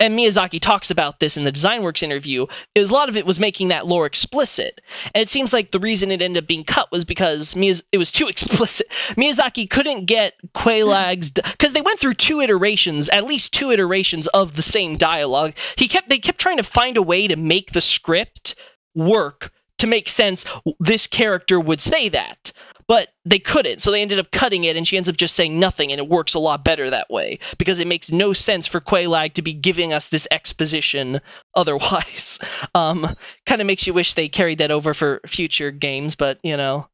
and Miyazaki talks about this in the DesignWorks interview. A lot of it was making that lore explicit, and it seems like the reason it ended up being cut was because it was too explicit. Miyazaki couldn't get Quelaag's because they went through at least two iterations of the same dialogue. They kept trying to find a way to make the script work to make sense. This character would say that. But they couldn't, so they ended up cutting it, and she ends up just saying nothing, and it works a lot better that way, because it makes no sense for Quelaag to be giving us this exposition otherwise. Kind of makes you wish they carried that over for future games, but, you know.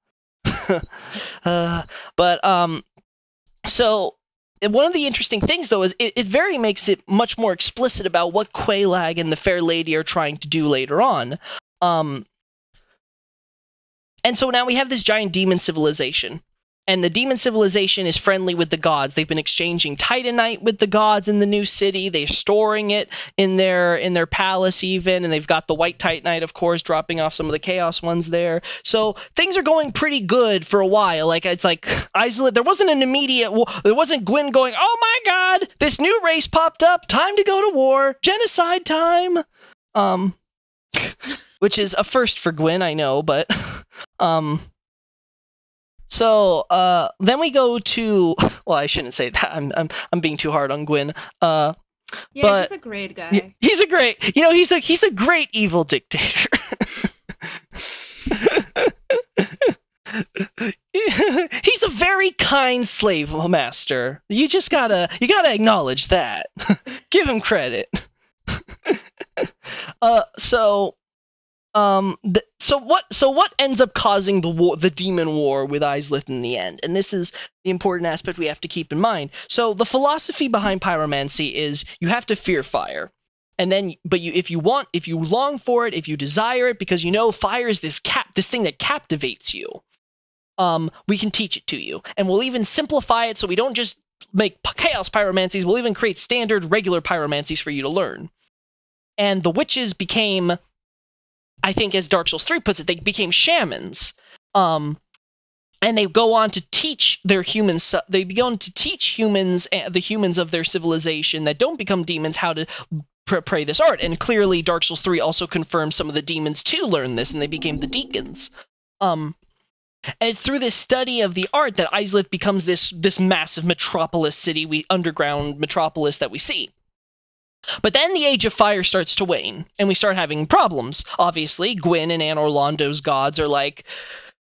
So, one of the interesting things, though, is it very makes it much more explicit about what Quelaag and the Fair Lady are trying to do later on. And so now we have this giant demon civilization. And the demon civilization is friendly with the gods. They've been exchanging Titanite with the gods in the new city. They're storing it in their palace even. And they've got the white Titanite, of course, dropping off some of the chaos ones there. So things are going pretty good for a while. Like, it's like Izalith, there wasn't an immediate war. There wasn't Gwyn going, oh my god, this new race popped up. Time to go to war. Genocide time. Which is a first for Gwyn, I know, but then we go to, well, I shouldn't say that. I'm being too hard on Gwyn. Yeah, but he's a great guy. He's a great evil dictator. He's a very kind slave master. You gotta acknowledge that. Give him credit. So what ends up causing the demon war with Izalith in the end? And this is the important aspect we have to keep in mind. So the philosophy behind pyromancy is you have to fear fire. And then, if you long for it, if you desire it, because you know fire is this thing that captivates you, we can teach it to you. And we'll even simplify it so we don't just make chaos pyromancies, we'll even create standard regular pyromancies for you to learn. And the witches became, I think, as Dark Souls 3 puts it, they became shamans. And they go on to teach their humans, they began to teach humans, the humans of their civilization that don't become demons, how to pray this art. And clearly Dark Souls 3 also confirmed some of the demons too learned this, and they became the deacons. And it's through this study of the art that Izalith becomes this massive metropolis city, underground metropolis that we see. But then the Age of Fire starts to wane, and we start having problems. Obviously, Gwyn and Anor Londo's gods are like,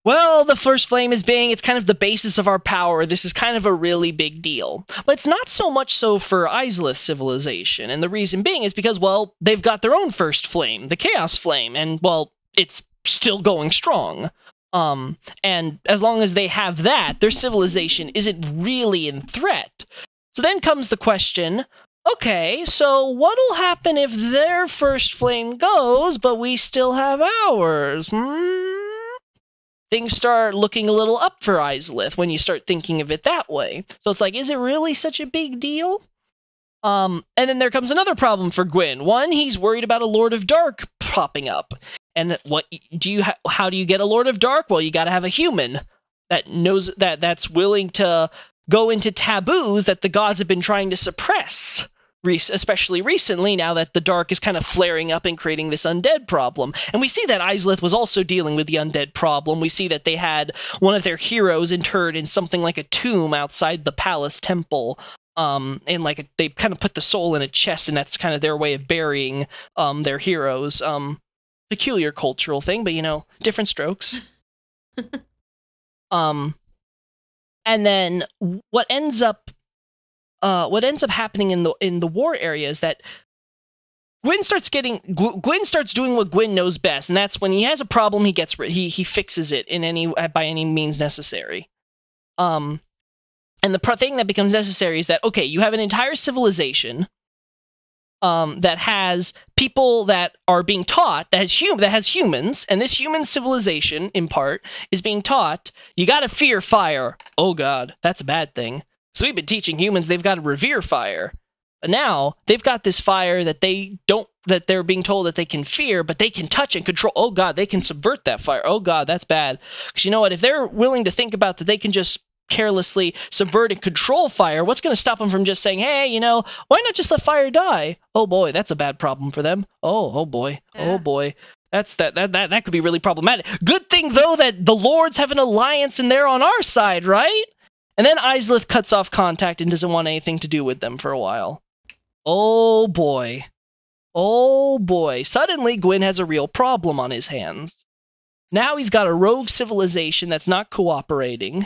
well, the First Flame it's kind of the basis of our power. This is kind of a really big deal. But it's not so much so for Izalith's civilization, and the reason being is because, well, they've got their own First Flame, the Chaos Flame, and, well, it's still going strong. And as long as they have that, their civilization isn't really in threat. So then comes the question, okay, so what'll happen if their First Flame goes, but we still have ours? Things start looking a little up for Izalith when you start thinking of it that way. So it's like, is it really such a big deal? And then there comes another problem for Gwyn. One, he's worried about a Lord of Dark popping up. And how do you get a Lord of Dark? Well, you gotta have a human that knows that's willing to go into taboos that the gods have been trying to suppress, especially recently, now that the dark is kind of flaring up and creating this undead problem. And we see that Izalith was also dealing with the undead problem. We see that they had one of their heroes interred in something like a tomb outside the palace temple. And they kind of put the soul in a chest, and that's kind of their way of burying their heroes. Peculiar cultural thing, but different strokes. And then what ends up happening in the war area is that Gwyn starts doing what Gwyn knows best, and that's when he has a problem, he fixes it by any means necessary. And the thing that becomes necessary is that, okay, you have an entire civilization that has people that are being taught, that has humans, and this human civilization, in part, is being taught, you gotta fear fire. Oh god, that's a bad thing. So we've been teaching humans they've got to revere fire. But now they've got this fire that they're being told that they can fear, but they can touch and control. Oh God, they can subvert that fire. Oh God, that's bad. Because you know what? If they're willing to think about that they can just carelessly subvert and control fire, what's going to stop them from just saying, hey, why not just let fire die? Oh boy, that's a bad problem for them. Oh boy. Yeah. Oh boy. That could be really problematic. Good thing though that the lords have an alliance and they're on our side, right? And then Izalith cuts off contact and doesn't want anything to do with them for a while. Oh boy. Oh boy. Suddenly Gwyn has a real problem on his hands. Now he's got a rogue civilization that's not cooperating,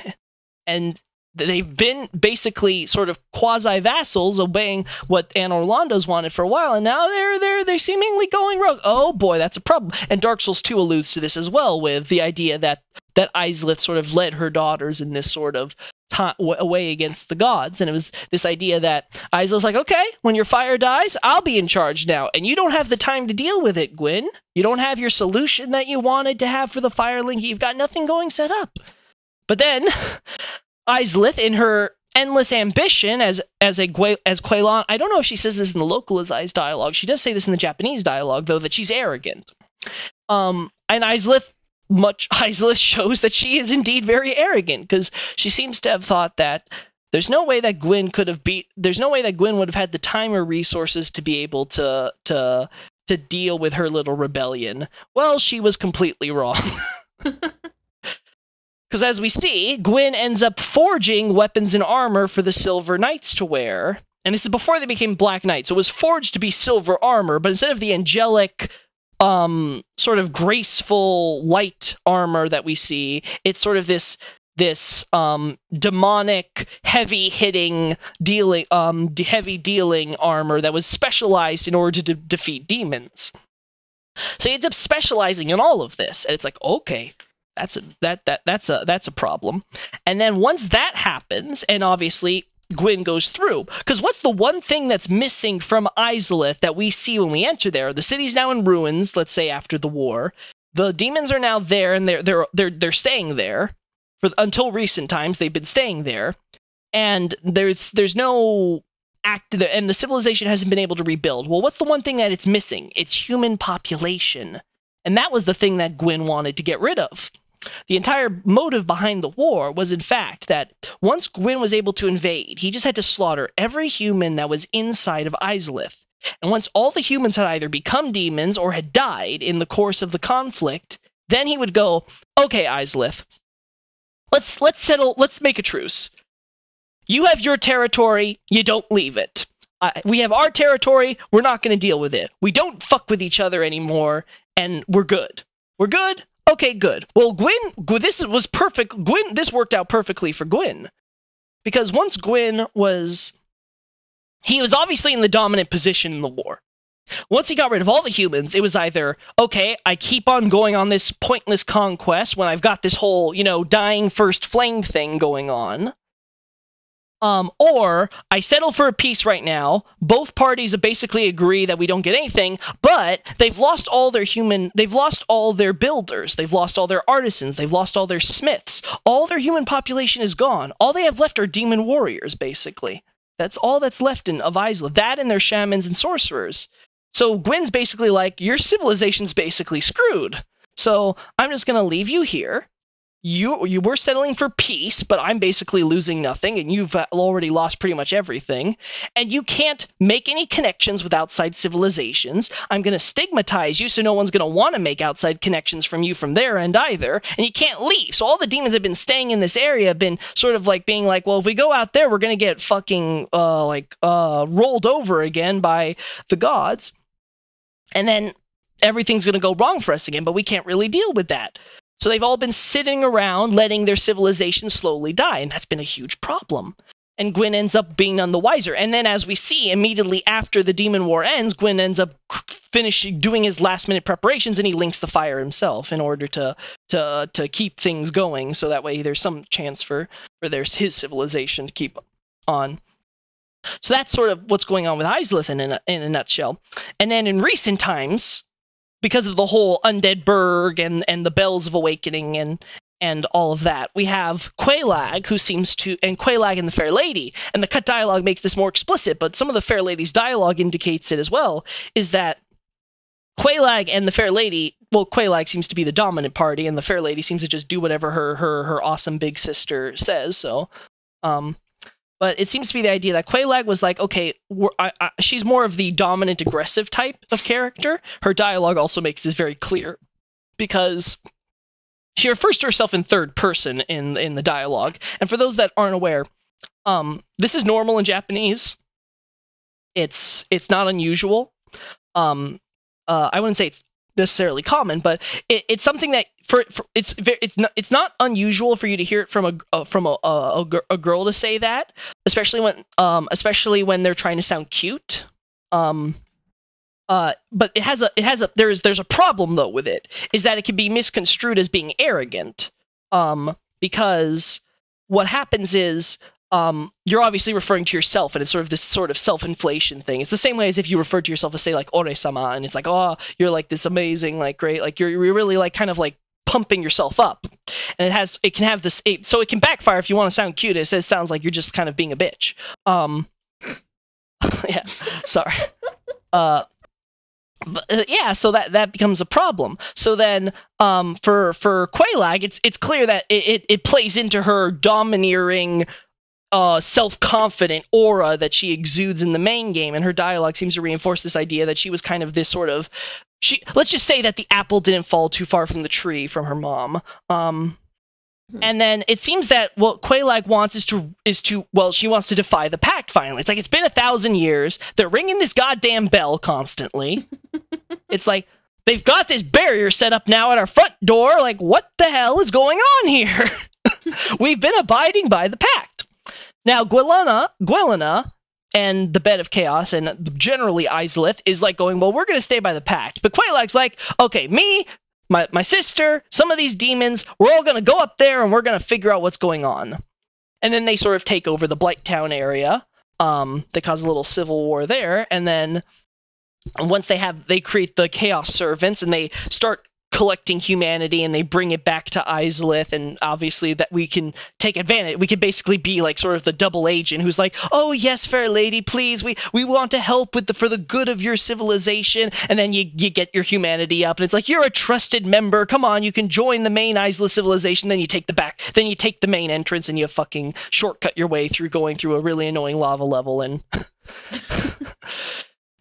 and they've been basically sort of quasi-vassals obeying what Anne Orlando's wanted for a while, and now they're seemingly going rogue. Oh boy, that's a problem. And Dark Souls 2 alludes to this as well, with the idea that Izalith sort of led her daughters in this sort of away against the gods, and it was this idea that Izalith's like, okay, when your fire dies, I'll be in charge now, and you don't have the time to deal with it, Gwyn. You don't have your solution that you wanted to have for the fire link. You've got nothing going set up. But then Izalith, in her endless ambition as Quaylon, I don't know if she says this in the localized dialogue. She does say this in the Japanese dialogue, though, that she's arrogant. And Izalith shows that she is indeed very arrogant, because she seems to have thought that there's no way that Gwyn would have had the time or resources to be able to deal with her little rebellion. Well, she was completely wrong. Because as we see, Gwyn ends up forging weapons and armor for the Silver Knights to wear. And this is before they became Black Knights. So it was forged to be silver armor, but instead of the angelic, sort of graceful light armor that we see, it's sort of this demonic, heavy dealing armor that was specialized in order to defeat demons. So he ends up specializing in all of this, and it's like, okay, that's a problem. And then once that happens, and obviously Gwyn goes through, because what's the one thing that's missing from Izalith that we see when we enter there? The city's now in ruins, let's say after the war. The demons are now there, and they're staying there until recent times. They've been staying there, and there's no act, and the civilization hasn't been able to rebuild. Well, what's the one thing that it's missing? It's human population, and that was the thing that Gwyn wanted to get rid of. The entire motive behind the war was, in fact, that once Gwyn was able to invade, he just had to slaughter every human that was inside of Izalith. And once all the humans had either become demons or had died in the course of the conflict, then he would go, okay, Izalith, let's make a truce. You have your territory, you don't leave it. We have our territory, we're not going to deal with it. We don't fuck with each other anymore, and we're good. We're good? Okay, good. Well, this was perfect. This worked out perfectly for Gwyn. Because once Gwyn he was obviously in the dominant position in the war. Once he got rid of all the humans, it was either, okay, I keep on going on this pointless conquest when I've got this whole, dying first flame thing going on. Or I settle for a peace right now. Both parties basically agree that we don't get anything, but they've lost all their builders, they've lost all their artisans, they've lost all their smiths. All their human population is gone. All they have left are demon warriors, basically. That's all that's left of Izalith. That and their shamans and sorcerers. So Gwyn's basically like, your civilization's basically screwed. So I'm just going to leave you here. You were settling for peace, but I'm basically losing nothing, and you've already lost pretty much everything. And you can't make any connections with outside civilizations. I'm going to stigmatize you, so no one's going to want to make outside connections from you from their end either. And you can't leave. So all the demons have been staying in this area, have been sort of like being like, well, if we go out there, we're going to get fucking rolled over again by the gods, and then everything's going to go wrong for us again. But we can't really deal with that. So they've all been sitting around letting their civilization slowly die, and that's been a huge problem. And Gwyn ends up being none the wiser. And then as we see, immediately after the demon war ends, Gwyn ends up doing his last-minute preparations, and he links the fire himself in order to keep things going, so that way there's some chance for his civilization to keep on. So that's sort of what's going on with Izalith in a nutshell. And then in recent times, because of the whole Undead Burg and the Bells of Awakening and all of that. We have Quelaag, who seems to, and Quelaag and the Fair Lady, and the cut dialogue makes this more explicit, but some of the Fair Lady's dialogue indicates it as well, is that Quelaag and the Fair Lady, well, Quelaag seems to be the dominant party, and the Fair Lady seems to just do whatever her awesome big sister says, so, but it seems to be the idea that Quelaag was like, okay, she's more of the dominant, aggressive type of character. Her dialogue also makes this very clear, because she refers to herself in third person in the dialogue. And for those that aren't aware, this is normal in Japanese. It's not unusual. I wouldn't say it's necessarily common, but it's something that it's not unusual for you to hear it from a girl to say that, especially when they're trying to sound cute. But there's a problem though with it, is that it can be misconstrued as being arrogant. Because what happens is, you're obviously referring to yourself, and it's sort of this sort of self-inflation thing. It's the same way as if you refer to yourself as, say, like, Ore-sama, and it's like, oh, you're like this amazing, like, great, like, you're really like kind of like pumping yourself up. And it can have this, so it can backfire if you want to sound cute. It sounds like you're just kind of being a bitch. Yeah, sorry. Yeah, so that becomes a problem. So then, for Quelaag, it's clear that it plays into her domineering, self-confident aura that she exudes in the main game, and her dialogue seems to reinforce this idea that she was kind of this sort of, let's just say that the apple didn't fall too far from the tree from her mom. And then it seems that what Quelaag wants is to she wants to defy the pact finally. It's like, it's been 1,000 years. They're ringing this goddamn bell constantly. It's like, they've got this barrier set up now at our front door. Like, what the hell is going on here? We've been abiding by the pact. Now, Gwelana and the Bed of Chaos, and generally Izalith, is like going, well, we're going to stay by the pact. But Quelaag's like, okay, me, my sister, some of these demons, we're all going to go up there and we're going to figure out what's going on. And then they sort of take over the Blight Town area. They cause a little civil war there. And then once they create the Chaos Servants, and they start collecting humanity, and they bring it back to Izalith, and obviously that we can take advantage. We could basically be like sort of the double agent who's like, oh yes, fair lady, please, we want to help for the good of your civilization. And then you get your humanity up, and it's like, you're a trusted member, come on, you can join the main Izalith civilization. Then you take the main entrance, and you fucking shortcut your way through going through a really annoying lava level, and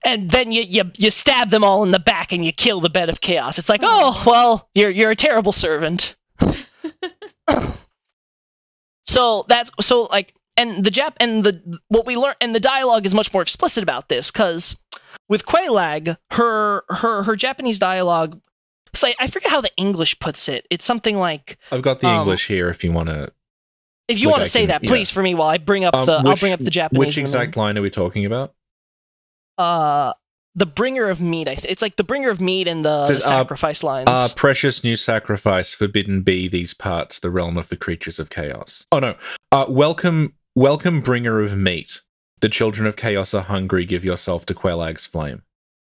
and then you stab them all in the back, and you kill the Bed of Chaos. It's like, oh, well, you're a terrible servant. What we learn, and the dialogue is much more explicit about this, because with Quelaag, her Japanese dialogue, it's like, I forget how the English puts it. It's something like, I've got the English here if you want to. If you want to say that, please, for me, while I bring up I'll bring up the Japanese. Which exact line are we talking about? The bringer of meat. It's like the bringer of meat and the sacrifice lines. Precious new sacrifice, forbidden be these parts, the realm of the creatures of chaos. Oh no. Welcome, bringer of meat. The children of chaos are hungry. Give yourself to Quelaag's flame.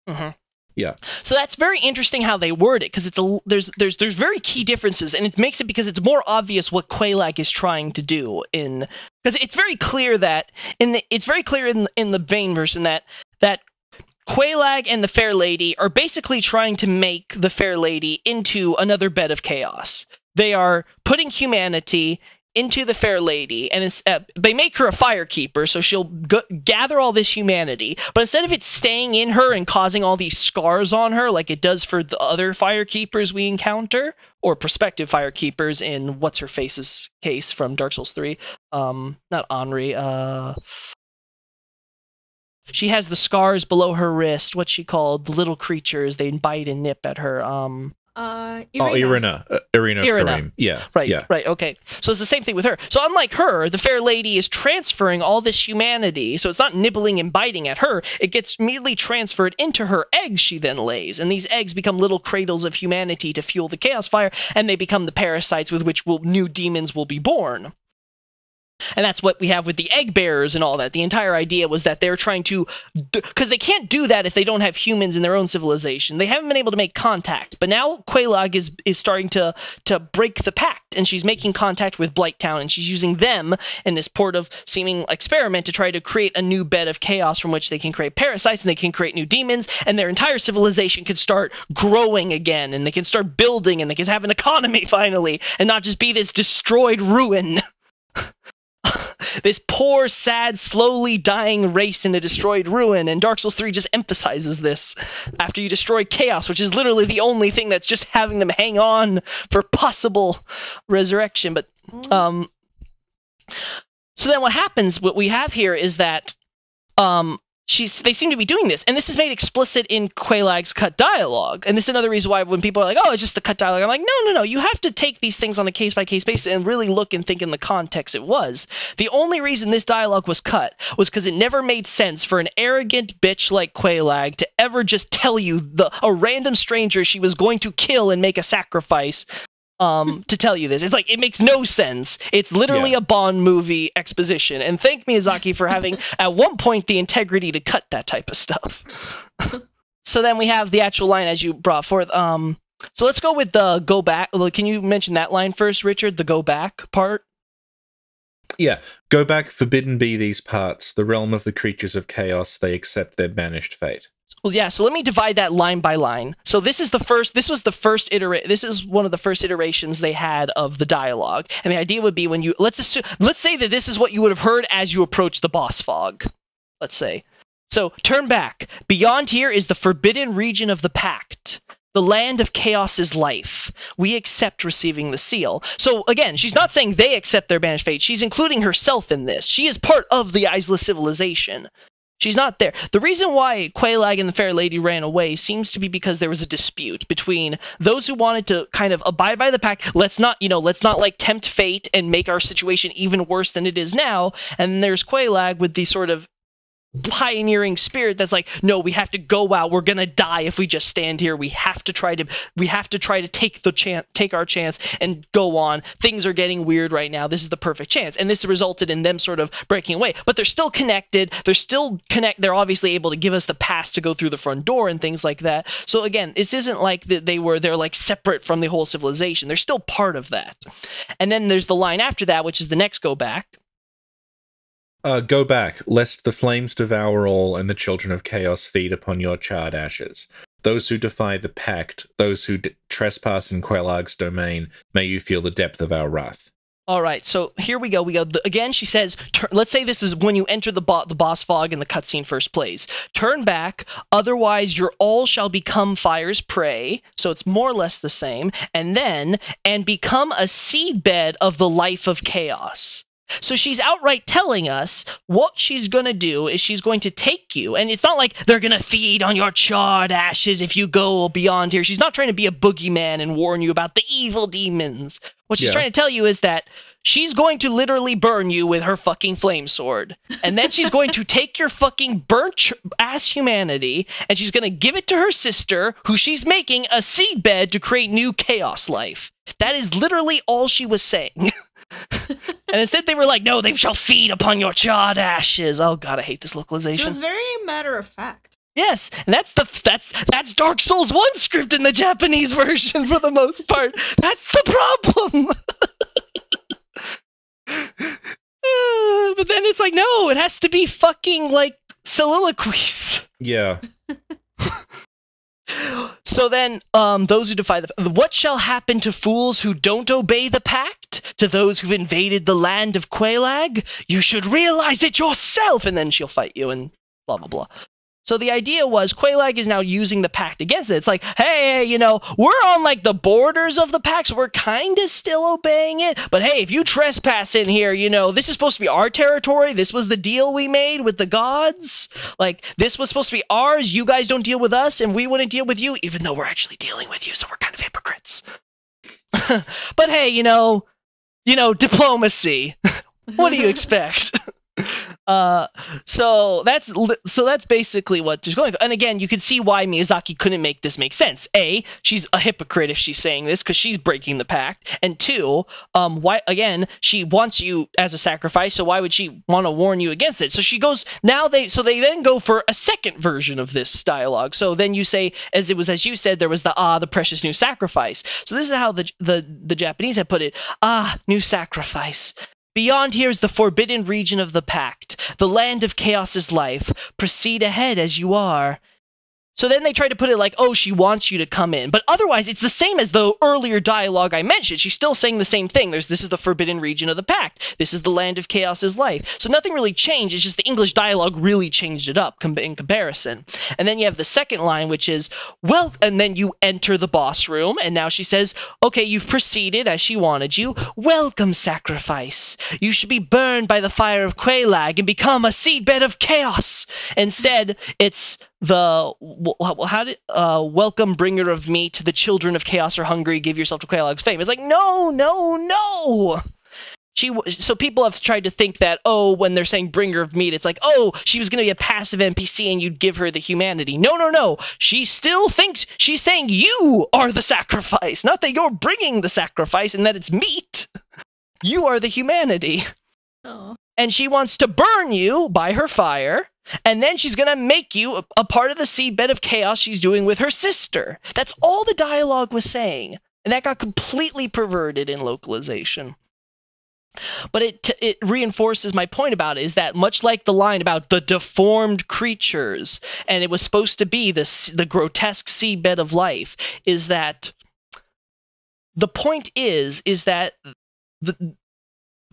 Mm-hmm. Yeah. So that's very interesting how they word it, because there's very key differences, and it makes it because it's more obvious what Quelaag is trying to do because it's very clear that in the Vane version that Quelaag and the Fair Lady are basically trying to make the Fair Lady into another Bed of Chaos. They are putting humanity into the Fair Lady, and they make her a firekeeper, so she'll gather all this humanity, but instead of it staying in her and causing all these scars on her like it does for the other firekeepers we encounter, or prospective firekeepers in What's-Her-Face's case from Dark Souls 3, not Henri, she has the scars below her wrist, what's she called? The little creatures, they bite and nip at her, Irina Karim. Yeah. Right, yeah. Right, okay. So it's the same thing with her. So unlike her, the Fair Lady is transferring all this humanity, so it's not nibbling and biting at her, it gets immediately transferred into her eggs she then lays, and these eggs become little cradles of humanity to fuel the Chaos Fire, and they become the parasites with which new demons will be born. And that's what we have with the egg bearers and all that. The entire idea was that they're trying to, because they can't do that if they don't have humans in their own civilization. They haven't been able to make contact. But now Quelaag is starting to break the pact, and she's making contact with Blighttown, and she's using them in this port of seeming experiment to try to create a new bed of chaos from which they can create parasites, and they can create new demons, and their entire civilization can start growing again, and they can start building, and they can have an economy finally, and not just be this destroyed ruin. This poor, sad, slowly dying race in a destroyed ruin, and Dark Souls 3 just emphasizes this after you destroy chaos, which is literally the only thing that's just having them hang on for possible resurrection. But so then what happens, what we have here is that they seem to be doing this, and this is made explicit in Quelaag's cut dialogue. And this is another reason why when people are like, oh, it's just the cut dialogue, I'm like, no, you have to take these things on a case-by-case basis and really look and think in the context it was. The only reason this dialogue was cut was because it never made sense for an arrogant bitch like Quelaag to ever just tell you, a random stranger she was going to kill and make a sacrifice to tell you this. It's like, it makes no sense. It's literally a Bond movie exposition. And thank Miyazaki for having, at one point, the integrity to cut that type of stuff. So then we have the actual line as you brought forth. So let's go with the go back. Can you mention that line first, Richard? The go back part? Yeah. Go back, forbidden be these parts. The realm of the creatures of chaos, they accept their banished fate. Well, yeah, so let me divide that line by line. So this is this is one of the first iterations they had of the dialogue. And the idea would be when you, let's say that this is what you would have heard as you approach the boss fog. Let's say. So, turn back. Beyond here is the forbidden region of the pact. The land of chaos's life. We accept receiving the seal. So, again, she's not saying they accept their banished fate. She's including herself in this. She is part of the Izalith civilization. She's not there. The reason why Quelaag and the Fair Lady ran away seems to be because there was a dispute between those who wanted to kind of abide by the pact. Let's not like tempt fate and make our situation even worse than it is now. And then there's Quelaag with the sort of pioneering spirit that's like, no, we have to go out. We're gonna die if we just stand here. We have to try to take our chance and go on. Things are getting weird right now. This is the perfect chance. And this resulted in them sort of breaking away. But they're still connected. They're obviously able to give us the pass to go through the front door and things like that. So again, this isn't like they're like separate from the whole civilization. They're still part of that. And then there's the line after that, which is the next go back. Go back, lest the flames devour all and the children of chaos feed upon your charred ashes. Those who defy the pact, those who trespass in Quelaag's domain, may you feel the depth of our wrath. All right, so here we go. Again, she says, let's say this is when you enter the boss fog and the cutscene first plays. Turn back, otherwise your all shall become fire's prey. So it's more or less the same. And become a seedbed of the life of chaos. So she's outright telling us what she's going to do is she's going to take you, and it's not like they're going to feed on your charred ashes if you go beyond here. She's not trying to be a boogeyman and warn you about the evil demons. What she's trying to tell you is that she's going to literally burn you with her fucking flame sword. And then she's going to take your fucking burnt ass humanity, and she's going to give it to her sister, who she's making a seedbed to create new chaos life. That is literally all she was saying. And instead they were like, no, they shall feed upon your charred ashes. Oh god, I hate this localization. It was very matter of fact. Yes, and that's Dark Souls 1 script in the Japanese version for the most part. That's the problem. But then it's like, no, it has to be fucking like soliloquies. Yeah. So then, those who defy what shall happen to fools who don't obey the pact? To those who've invaded the land of Quelaag? You should realize it yourself! And then she'll fight you and blah, blah, blah. So the idea was Quelaag is now using the pact against it. It's like, hey, we're on like the borders of the pact, so we're kind of still obeying it. But hey, if you trespass in here, this is supposed to be our territory. This was the deal we made with the gods. Like, this was supposed to be ours. You guys don't deal with us, and we wouldn't deal with you, even though we're actually dealing with you, so we're kind of hypocrites. But hey, diplomacy. What do you expect? So that's basically what she's going through. And again, you can see why Miyazaki couldn't make this make sense. A, she's a hypocrite if she's saying this because she's breaking the pact, and two, why again she wants you as a sacrifice, so why would she want to warn you against it? So she goes they then go for a second version of this dialogue. So then you say, as you said, there was the precious new sacrifice. So this is how the Japanese have put it. New sacrifice. Beyond here is the forbidden region of the pact, the land of chaos's life. Proceed ahead as you are. So then they try to put it like, oh, she wants you to come in. But otherwise, it's the same as the earlier dialogue I mentioned. She's still saying the same thing. This is the forbidden region of the pact. This is the land of chaos's life. So nothing really changed. It's just the English dialogue really changed it up in comparison. And then you have the second line, which is, well, and then you enter the boss room. And now she says, okay, you've proceeded as she wanted you. Welcome, sacrifice. You should be burned by the fire of Quelaag and become a seedbed of chaos. Instead, it's welcome, bringer of meat. The children of chaos are hungry. Give yourself to Quelaag's fame. It's like, no. So people have tried to think that, oh, when they're saying bringer of meat, it's like, oh, she was going to be a passive NPC and you'd give her the humanity. No. She still thinks she's saying you are the sacrifice, not that you're bringing the sacrifice and that it's meat. You are the humanity. Oh. And she wants to burn you by her fire. And then she's going to make you a part of the seedbed of chaos she's doing with her sister. That's all the dialogue was saying. And that got completely perverted in localization. But it reinforces my point about it, is that much like the line about the deformed creatures, and it was supposed to be the grotesque seedbed of life, is that the point is that the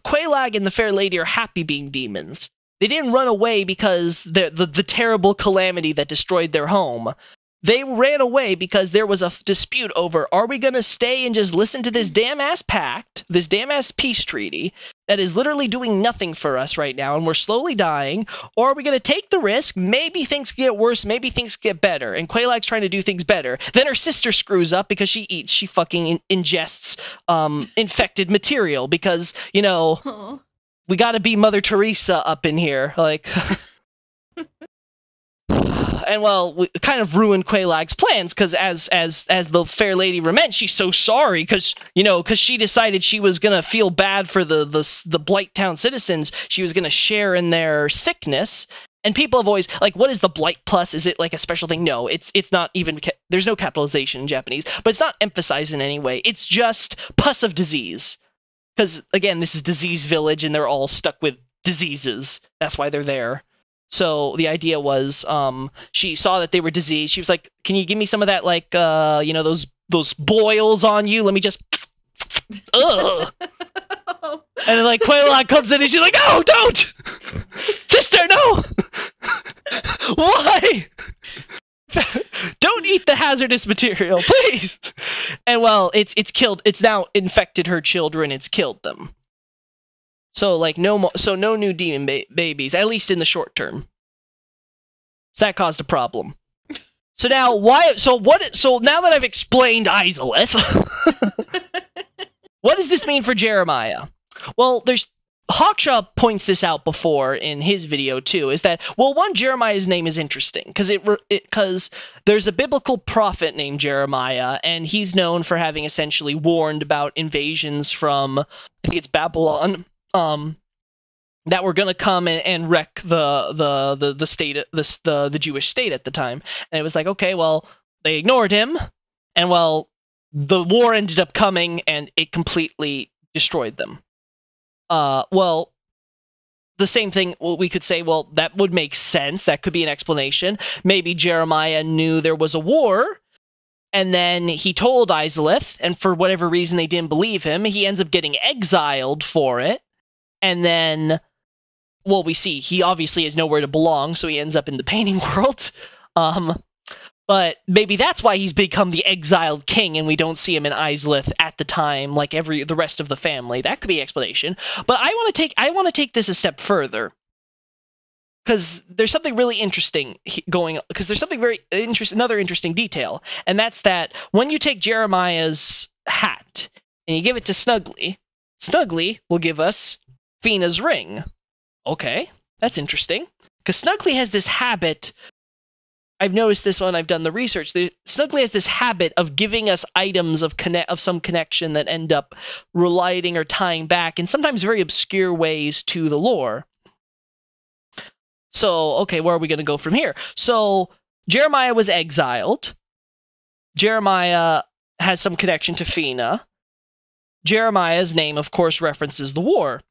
Quelaag and the Fair Lady are happy being demons. They didn't run away because the terrible calamity that destroyed their home. They ran away because there was a dispute over, are we going to stay and just listen to this damn-ass pact, this damn-ass peace treaty, that is literally doing nothing for us right now, and we're slowly dying, or are we going to take the risk, maybe things get worse, maybe things get better, and Quelaag's trying to do things better. Then her sister screws up because she fucking ingests infected material, because, you know... Aww. We gotta be Mother Teresa up in here, like... And, well, we kind of ruined Quelaag's plans, because as the Fair Lady lament, she's so sorry, because she decided she was gonna feel bad for the Blight Town citizens. She was gonna share in their sickness, and people have always, like, what is the Blight Plus? Is it, like, a special thing? No, it's not even... There's no capitalization in Japanese, but it's not emphasized in any way. It's just pus of disease. Because, again, this is Disease Village, and they're all stuck with diseases. That's why they're there. So the idea was, she saw that they were diseased. She was like, can you give me some of that, like, those boils on you? Let me just... Ugh! And then, like, Quelaag comes in, and she's like, no, don't! Sister, no! Why? Don't eat the hazardous material, please. And, well, it's killed. It's now infected her children. It's killed them. So, like, no new demon babies, at least in the short term. So that caused a problem. So now why? So now that I've explained Izalith, what does this mean for Jeremiah? Well, Hawkshaw points this out before in his video too, is that, well, one, Jeremiah's name is interesting because there's a biblical prophet named Jeremiah, and he's known for having essentially warned about invasions from, I think it's Babylon, that were going to come and wreck the state, the Jewish state at the time. And it was like, okay, well, they ignored him, and, well, the war ended up coming and it completely destroyed them. Well, the same thing, well, we could say, well, that would make sense. That could be an explanation. Maybe Jeremiah knew there was a war, and then he told Izalith, and for whatever reason they didn't believe him. He ends up getting exiled for it, and then, well, we see he obviously has nowhere to belong, so he ends up in the painting world. But maybe that's why he's become the exiled king, and we don't see him in Izalith at the time, like the rest of the family. That could be an explanation. But I want to take this a step further, because there's something really interesting going. Because there's something another interesting detail, and that's that when you take Jeremiah's hat and you give it to Snuggly, Snuggly will give us Fina's ring. Okay, that's interesting. Because Snuggly has this habit. I've noticed this when I've done the research. Snuggly has this habit of giving us items of some connection that end up relating or tying back in sometimes very obscure ways to the lore. So, okay, where are we going to go from here? So, Jeremiah was exiled. Jeremiah has some connection to Fina. Jeremiah's name, of course, references the war.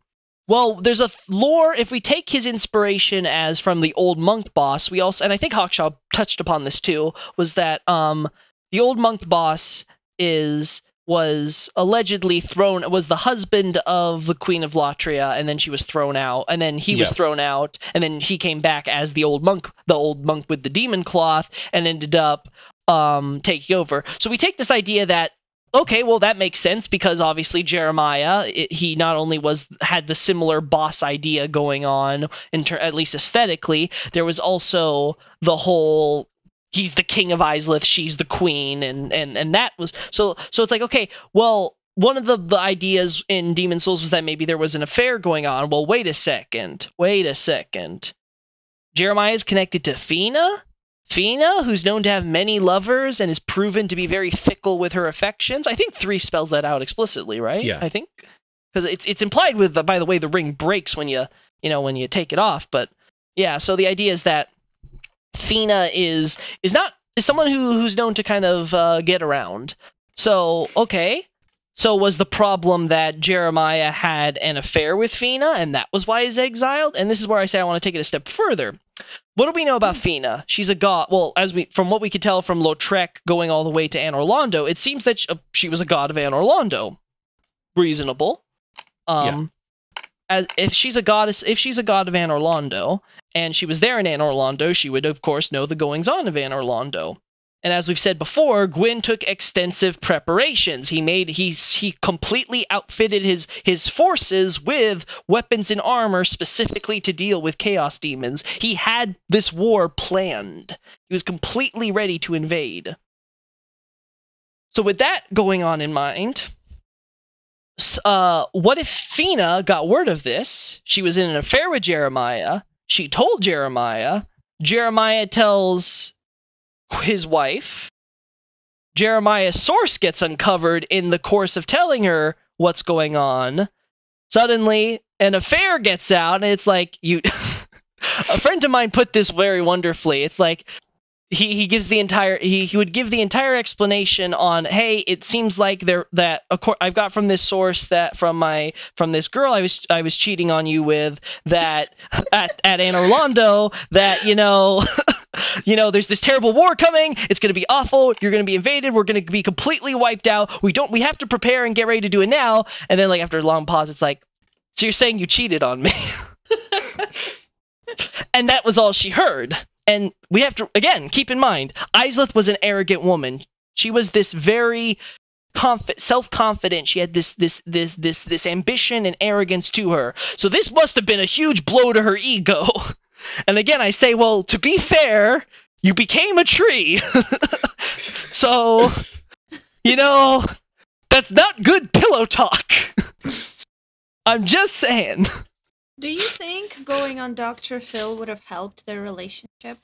Well, there's a lore, if we take his inspiration as from the old monk boss, we also, and I think Hawkshaw touched upon this too, was that the old monk boss was allegedly was the husband of the Queen of Latria, and then she was thrown out, and then he was thrown out, and then he came back as the old monk with the demon cloth, and ended up taking over. So we take this idea that, okay, well, that makes sense, because obviously Jeremiah, he not only had the similar boss idea going on, at least aesthetically, there was also the whole, he's the king of Izalith, she's the queen, and that was, so it's like, okay, well, one of the ideas in Demon Souls was that maybe there was an affair going on. Well, wait a second. Jeremiah is connected to Fina, who's known to have many lovers and is proven to be very fickle with her affections. I think 3 spells that out explicitly, right? Yeah. I think. Because it's implied with, by the way, the ring breaks when you take it off. But yeah, so the idea is that Fina is someone who's known to kind of get around. So, okay. So was the problem that Jeremiah had an affair with Fina, and that was why he's exiled? And this is where I say I want to take it a step further. What do we know about Fina? She's a god. Well, from what we could tell from Lautrec going all the way to Anor Londo, it seems that she was a god of Anor Londo. Reasonable. As if she's a goddess, if she's a god of Anor Londo, and she was there in Anor Londo, she would of course know the goings on of Anor Londo. And as we've said before, Gwyn took extensive preparations. He completely outfitted his forces with weapons and armor specifically to deal with chaos demons. He had this war planned. He was completely ready to invade. So with that going on in mind, what if Fina got word of this? She was in an affair with Jeremiah. She told Jeremiah. Jeremiah tells his wife. Jeremiah's source gets uncovered in the course of telling her what's going on. Suddenly, an affair gets out, and it's like, a friend of mine put this very wonderfully. It's like, he gives the entire, he would give the entire explanation on, hey, it seems like I've got from this source that from this girl I was cheating on you with, that at Anor Londo, that, there's this terrible war coming. It's going to be awful. You're going to be invaded. We're going to be completely wiped out. We have to prepare and get ready to do it now. And then, like, after a long pause, it's like, so you're saying you cheated on me? And that was all she heard. And we have to, again, keep in mind, Izalith was an arrogant woman. She was this very self-confident. She had this ambition and arrogance to her. So this must have been a huge blow to her ego. And again, I say, well, to be fair, you became a tree. So, that's not good pillow talk. I'm just saying. Do you think going on Dr. Phil would have helped their relationship?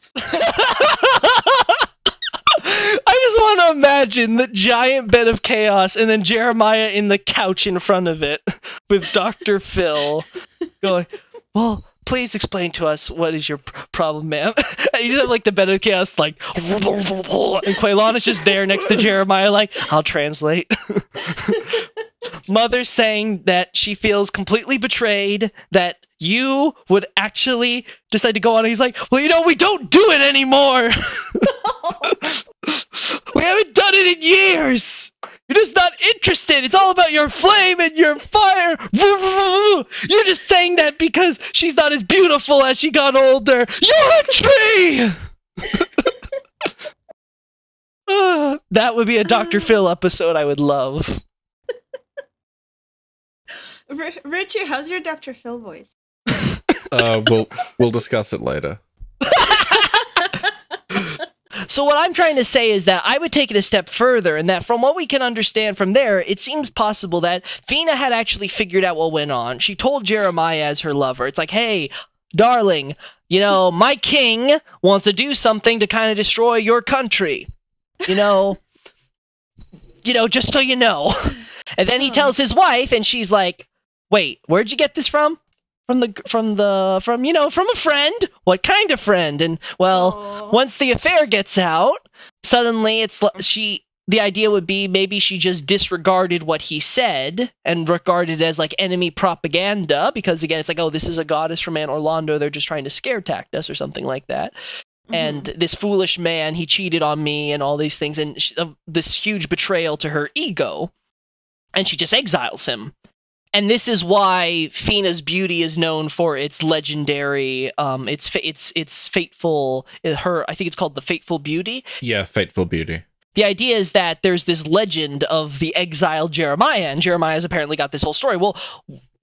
I just want to imagine the giant bed of chaos and then Jeremiah in the couch in front of it with Dr. Phil going, well, please explain to us what is your problem, ma'am. And you just have like the bed of chaos, like, and Quaylon is just there next to Jeremiah, like, I'll translate. Mother saying that she feels completely betrayed, that you would actually decide to go on. And he's like, well, we don't do it anymore. We haven't done it in years. You're just not interested. It's all about your flame and your fire. You're just saying that because she's not as beautiful as she got older. You're a tree! That would be a Dr. Phil episode I would love. Richard, how's your Dr. Phil voice? We'll discuss it later. So So what I'm trying to say is that I would take it a step further, and that from what we can understand from there, it seems possible that Fina had actually figured out what went on. She told Jeremiah as her lover, it's like, hey, darling, you know, my king wants to do something to kind of destroy your country. You know, just so you know. And then he tells his wife, and she's like, wait, where'd you get this from? From a friend? What kind of friend? And well, once the affair gets out, suddenly the idea would be maybe she just disregarded what he said and regarded it as like enemy propaganda, because again, it's like, oh, this is a goddess from Mount Orlando, they're just trying to scare tact us or something like that. And this foolish man, he cheated on me and all these things, and this huge betrayal to her ego, and she just exiles him. And this is why Fina's beauty is known for its legendary, it's fateful, I think it's called the Fateful Beauty. Yeah, Fateful Beauty. The idea is that there's this legend of the exiled Jeremiah, and Jeremiah's apparently got this whole story. Well,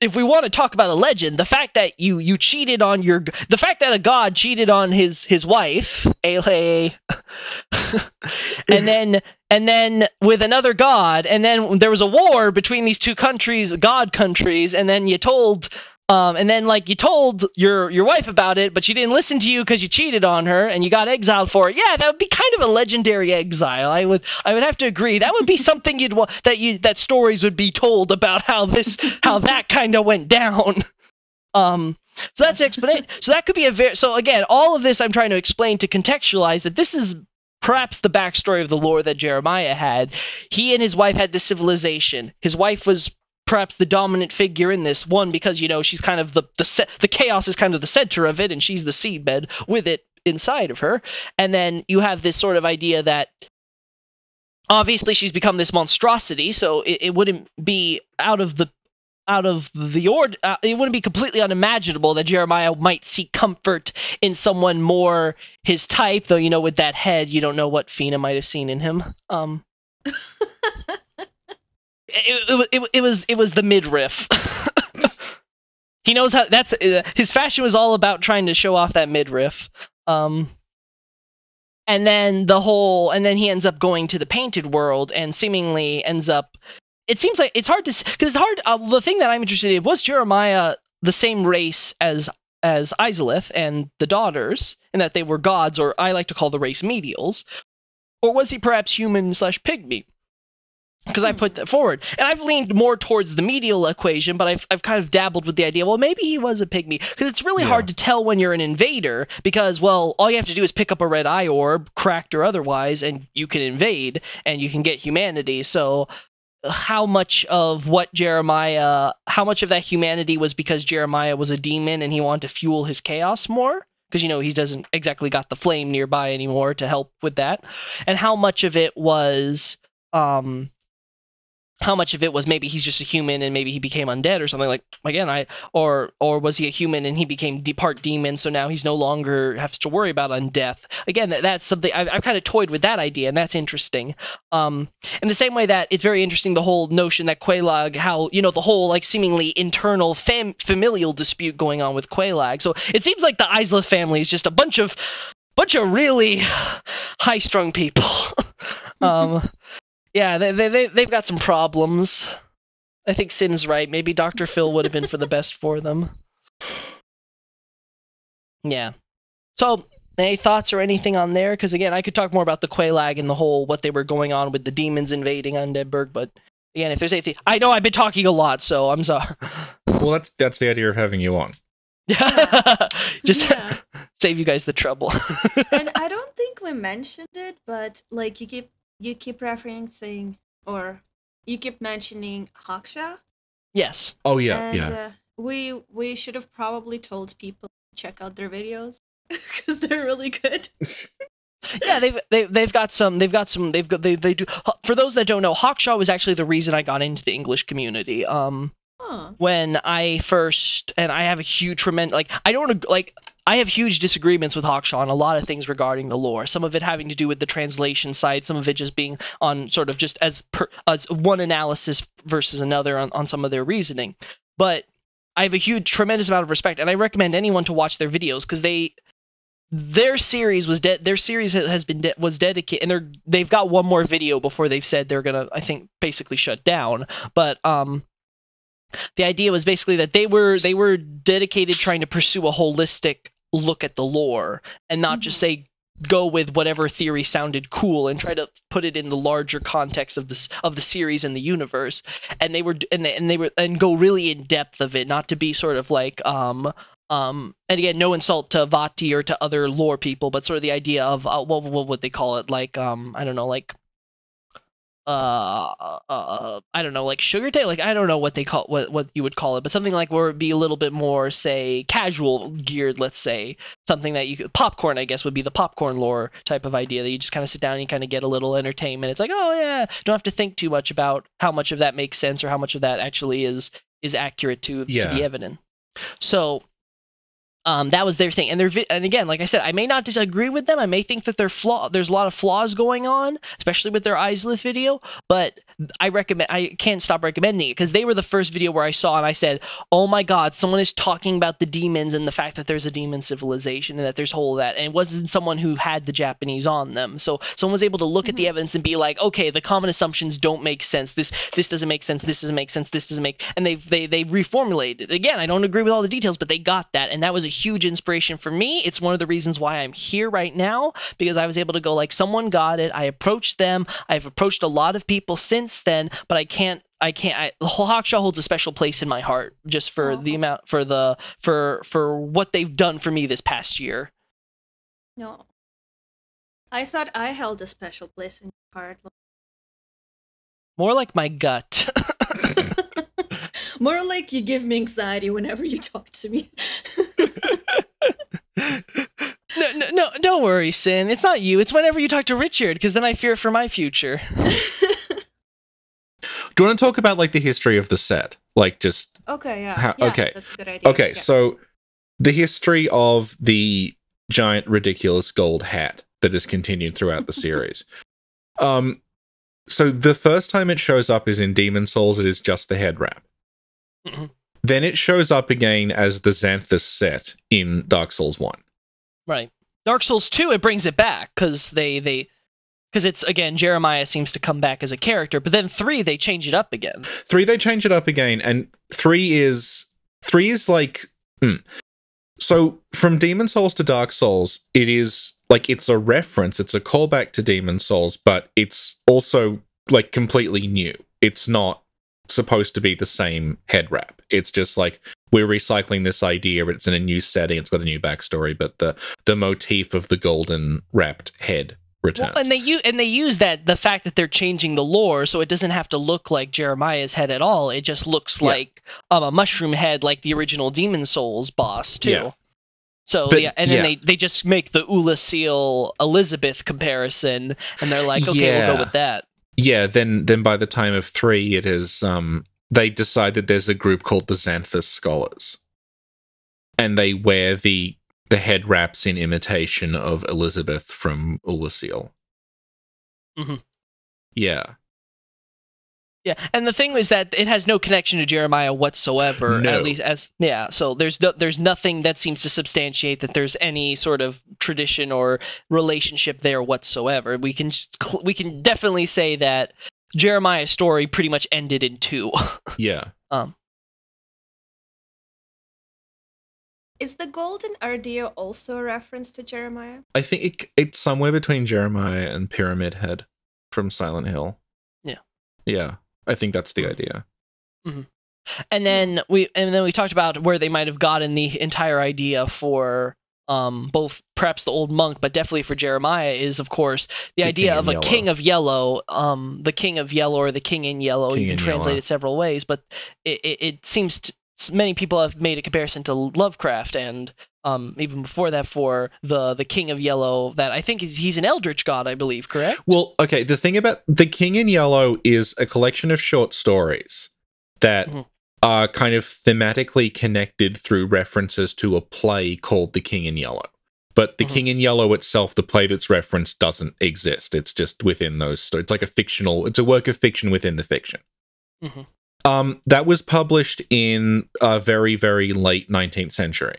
if we want to talk about a legend, the fact that you cheated on the fact that a god cheated on his wife, and then with another god, and then there was a war between these two countries, god countries, and then you told your wife about it, but she didn't listen to you because you cheated on her and you got exiled for it. Yeah, that would be kind of a legendary exile. I would have to agree. That would be something you'd want, that stories would be told about how that kind of went down. So that's an explanation. So that could be so again, all of this I'm trying to explain to contextualize that this is perhaps the backstory of the lore that Jeremiah had. He and his wife had this civilization. His wife was perhaps the dominant figure in this one because, you know, she's kind of the chaos is kind of the center of it, and she's the seedbed with it inside of her. And then you have this sort of idea that obviously she's become this monstrosity, so it wouldn't be it wouldn't be completely unimaginable that Jeremiah might seek comfort in someone more his type, though, you know, with that head, you don't know what Fina might have seen in him. It was the midriff. He knows how. That's his fashion was all about trying to show off that midriff. And then he ends up going to the painted world and seemingly ends up. It seems like it's hard to because it's hard. The thing that I'm interested in, was Jeremiah the same race as Izalith and the daughters, in that they were gods, or I like to call the race medials, or was he perhaps human/pygmy? Because I put that forward, and I've leaned more towards the medial equation, but I've kind of dabbled with the idea, well, maybe he was a pygmy, because it's really hard to tell when you're an invader, because, well, all you have to do is pick up a red eye orb, cracked or otherwise, and you can invade, and you can get humanity. So how much of that humanity was because Jeremiah was a demon and he wanted to fuel his chaos more? Because, you know, he doesn't exactly got the flame nearby anymore to help with that. And how much of it was maybe he's just a human and maybe he became undead or something, like, again, or was he a human and he became part demon, so now he's no longer has to worry about undeath. Again, that's something I've kind of toyed with that idea, and that's interesting. In the same way that it's very interesting, the whole notion that Quelaag, how, you know, the whole like seemingly internal familial dispute going on with Quelaag. So it seems like the Izalith family is just a bunch of really high-strung people. Yeah, they've got some problems. I think Sin's right. Maybe Dr. Phil would have been for the best for them. Yeah. So, any thoughts or anything on there? Because again, I could talk more about the Quelaag and the whole, what they were going on with the demons invading Undeadburg, but again, if there's anything... I know I've been talking a lot, so I'm sorry. Well, that's the idea of having you on. Just save you guys the trouble. And I don't think we mentioned it, but like you keep referencing, or you keep mentioning Hawkshaw. Yes. Oh yeah, and, we should have probably told people to check out their videos because they're really good. Yeah, they do. For those that don't know, Hawkshaw was actually the reason I got into the English community. When I first, and I have a huge I have huge disagreements with Hawkshaw on a lot of things regarding the lore. Some of it having to do with the translation side, some of it just being on sort of just as one analysis versus another on some of their reasoning. But I have a tremendous amount of respect, and I recommend anyone to watch their videos because they their series was their series has been was dedicated, and they've got one more video before they've said they're gonna, I think, basically shut down. But the idea was basically that they were dedicated trying to pursue a holistic look at the lore and not just say go with whatever theory sounded cool and try to put it in the larger context of the series and the universe. And they were and go really in depth of it, not to be sort of like and again, no insult to Vati or to other lore people, but sort of the idea of what would they call it? Like I don't know, like I don't know, like sugar tape, like I don't know what they call what you would call it, but something like where it'd be a little bit more, say, casual geared, let's say, something that you could, popcorn, I guess, would be the popcorn lore type of idea that you just kind of sit down and you kind of get a little entertainment. It's like, oh yeah, don't have to think too much about how much of that makes sense or how much of that actually is accurate to the evidence. So that was their thing, and again, like I said, I may not disagree with them. I may think that there's a lot of flaws going on, especially with their Izalith video. But I can't stop recommending it because they were the first video where I saw and I said, "Oh my God, someone is talking about the demons and the fact that there's a demon civilization and that there's whole of that." And it wasn't someone who had the Japanese on them, so someone was able to look at the evidence and be like, "Okay, the common assumptions don't make sense. This doesn't make sense. This doesn't make sense. This doesn't make," and they reformulated it. Again, I don't agree with all the details, but they got that, and that was a huge inspiration for me. It's one of the reasons why I'm here right now, because I was able to go like, someone got it. I approached them. I've approached a lot of people since then, but the Hawkshaw holds a special place in my heart just for the amount, for what they've done for me this past year. No, I thought I held a special place in your heart. More like my gut. More like you give me anxiety whenever you talk to me. No, don't worry, Sin. It's not you. It's whenever you talk to Richard, because then I fear for my future. Do you want to talk about like the history of the set? Like just okay, yeah. Okay, that's a good idea. Okay, so the history of the giant ridiculous gold hat that is continued throughout the series. So the first time it shows up is in Demon Souls. It is just the head wrap. Then it shows up again as the Xanthus set in Dark Souls 1. Right. Dark Souls 2, it brings it back, because it's, again, Jeremiah seems to come back as a character, but then 3, they change it up again. 3, they change it up again, and 3 is like... So, from Demon Souls to Dark Souls, it is, like, it's a reference, it's a callback to Demon Souls, but it's also, like, completely new. It's not supposed to be the same head wrap. It's just like, we're recycling this idea, it's in a new setting, it's got a new backstory, but the motif of the golden wrapped head returns. Well, and they use that, the fact that they're changing the lore, so it doesn't have to look like Jeremiah's head at all. It just looks like a mushroom head, like the original Demon Souls boss too. Yeah. So then they just make the Ulasil Elizabeth comparison, and they're like, okay, we'll go with that. Yeah, then by the time of 3, it is they decide that there's a group called the Xanthus Scholars, and they wear the head wraps in imitation of Elizabeth from Ulasil. Yeah. Yeah, and the thing was that it has no connection to Jeremiah whatsoever, at least so there's nothing that seems to substantiate that there's any sort of tradition or relationship there whatsoever. We can definitely say that Jeremiah's story pretty much ended in 2. Yeah. Is the golden Ardea also a reference to Jeremiah? I think it's somewhere between Jeremiah and Pyramid Head from Silent Hill. Yeah. Yeah. I think that's the idea. And then we talked about where they might have gotten the entire idea for both perhaps the old monk, but definitely for Jeremiah, is of course the idea of a king of yellow, the king of yellow or the king in yellow. You can translate it several ways, but it seems many people have made a comparison to Lovecraft, and even before that for the King of Yellow, that I think he's an eldritch god, I believe, correct? Well, okay, the thing about the King in Yellow is a collection of short stories that are kind of thematically connected through references to a play called The King in Yellow. But The King in Yellow itself, the play that's referenced, doesn't exist. It's just within those stories. It's like it's a work of fiction within the fiction. That was published in a very, very late 19th century.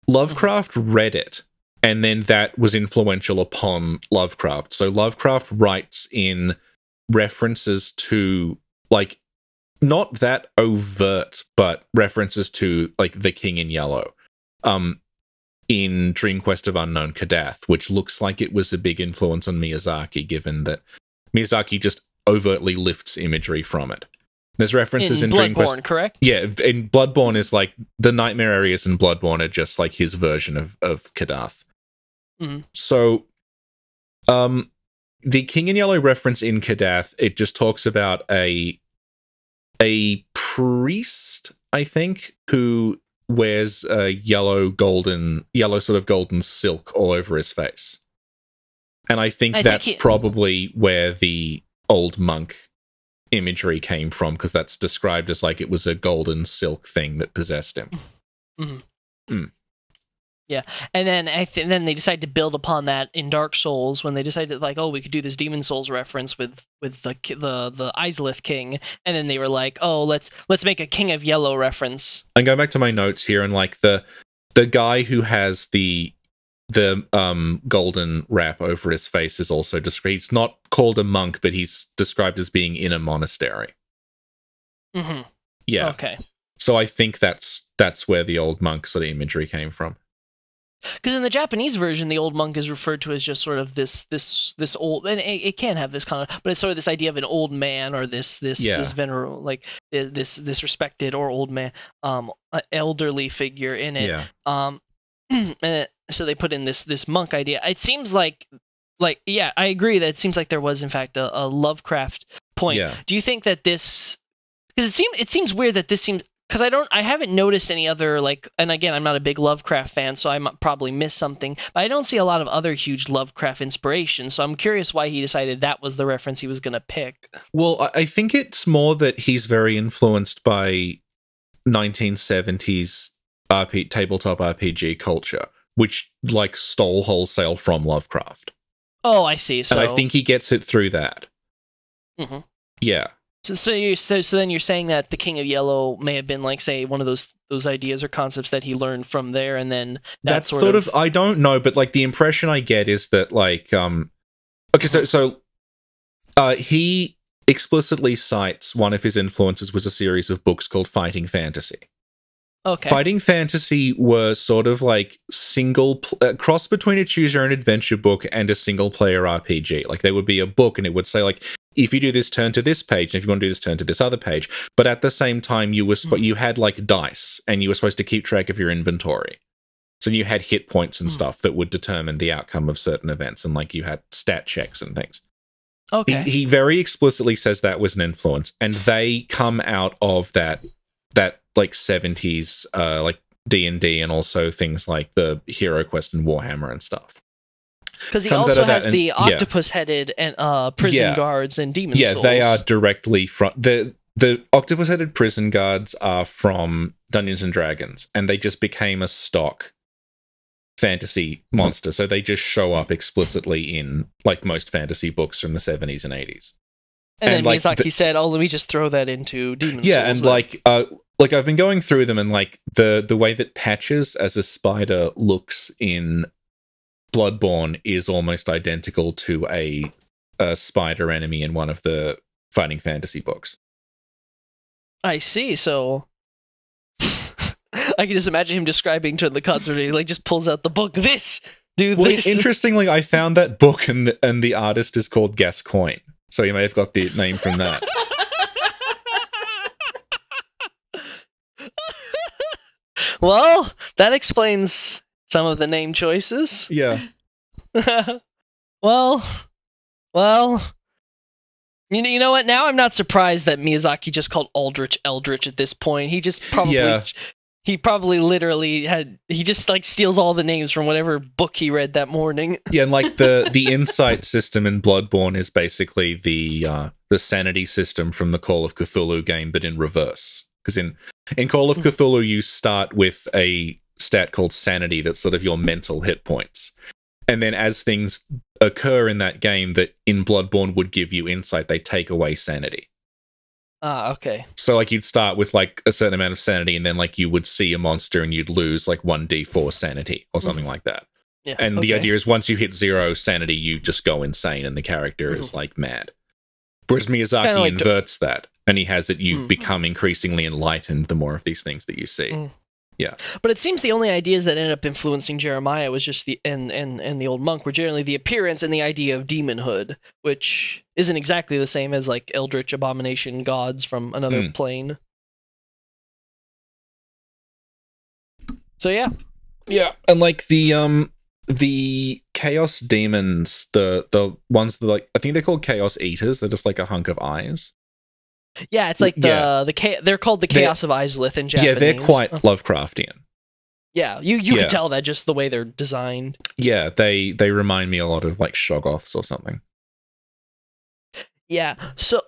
Lovecraft read it And then that was influential upon Lovecraft. So Lovecraft writes in references to, like, not that overt, but references to, like, the King in Yellow in Dream Quest of Unknown Kadath, which looks like it was a big influence on Miyazaki, given that Miyazaki just overtly lifts imagery from it. There's references in Dream Quest. Bloodborne, correct? Yeah, in Bloodborne is like the nightmare areas in Bloodborne are just like his version of Kadath. Mm-hmm. So, the King in Yellow reference in Kadath, it just talks about a priest, I think, who wears a yellow sort of golden silk all over his face. And I think that's probably where the old monk imagery came from, because that's described as like it was a golden silk thing that possessed him. Mm-hmm. Mm. Yeah, and then then they decided to build upon that in Dark Souls when they decided, like, oh, we could do this Demon Souls reference with the Izalith King, and then they were like, oh, let's make a King of Yellow reference. I'm going back to my notes here, and like the guy who has the golden wrap over his face is also described. He's not called a monk, but he's described as being in a monastery. Mm-hmm. Yeah. Okay. So I think that's where the old monk sort of imagery came from. Because in the Japanese version, the old monk is referred to as just sort of this old, and it can have this kind of, but it's sort of this idea of an old man, or this venerable, like this respected or old man, elderly figure in it. Yeah. So they put in this monk idea. It seems like yeah, I agree that it seems like there was in fact a Lovecraft point. Yeah. Do you think that this, because it seems weird that this seems, because I haven't noticed any other, like, and again, I'm not a big Lovecraft fan, so I might probably miss something, but I don't see a lot of other huge Lovecraft inspiration, so I'm curious why he decided that was the reference he was going to pick. Well, I think it's more that he's very influenced by 1970s tabletop RPG culture, which, like, stole wholesale from Lovecraft. Oh, I see. So, and I think he gets it through that. Mm-hmm. Yeah. So then you're saying that the King of Yellow may have been, like, say, one of those ideas or concepts that he learned from there, and then that's sort of I don't know, but like the impression I get is that, like, okay, so he explicitly cites one of his influences was a series of books called Fighting Fantasy. Okay. Fighting Fantasy were sort of like cross between a choose your own adventure book and a single player RPG. Like, there would be a book and it would say, like, if you do this, turn to this page, and if you want to do this, turn to this other page. But at the same time, you had like dice, and you were supposed to keep track of your inventory. So you had hit points and stuff that would determine the outcome of certain events, and like you had stat checks and things. Okay. He very explicitly says that was an influence, and they come out of that like 70s like D&D, and also things like the Hero Quest and Warhammer and stuff. Because he also has the octopus-headed and prison guards and demon souls. Yeah, they are directly from the octopus-headed prison guards are from Dungeons and Dragons, and they just became a stock fantasy monster. So they just show up explicitly in like most fantasy books from the 70s and 80s. And then like, Miyazaki said, "Oh, let me just throw that into demon souls." Yeah, and like I've been going through them, and like the way that Patches as a spider looks in Bloodborne is almost identical to a spider enemy in one of the Fighting Fantasy books. I see. So I can just imagine him describing to the concert. He like just pulls out the book. This. Interestingly, I found that book, and the artist is called Gascoigne. So you may have got the name from that. Well, that explains some of the name choices. Yeah. Well. You know what? Now I'm not surprised that Miyazaki just called Aldrich Eldritch at this point. He just probably he probably literally he just like steals all the names from whatever book he read that morning. Yeah, and like the insight system in Bloodborne is basically the sanity system from the Call of Cthulhu game, but in reverse. Because in Call of Cthulhu, you start with a stat called sanity that's sort of your mental hit points. And then as things occur in that game that in Bloodborne would give you insight, they take away sanity. Ah, okay. So like you'd start with like a certain amount of sanity, and then like you would see a monster and you'd lose like 1d4 sanity or something like that. Yeah. And the idea is once you hit 0 sanity, you just go insane and the character is like mad. Whereas Miyazaki like inverts that, and he has it you become increasingly enlightened the more of these things that you see. Yeah. But it seems the only ideas that ended up influencing Jeremiah was just the and the old monk were generally the appearance and the idea of demonhood, which isn't exactly the same as like eldritch abomination gods from another plane. So yeah. Yeah. And like the chaos demons, the ones that like I think they're called chaos eaters, they're just like a hunk of eyes. Yeah, it's like they're called the Chaos of Izalith in Japanese. Yeah, they're quite Lovecraftian. Yeah, you can tell that just the way they're designed. Yeah, they remind me a lot of like Shoggoths or something. Yeah. So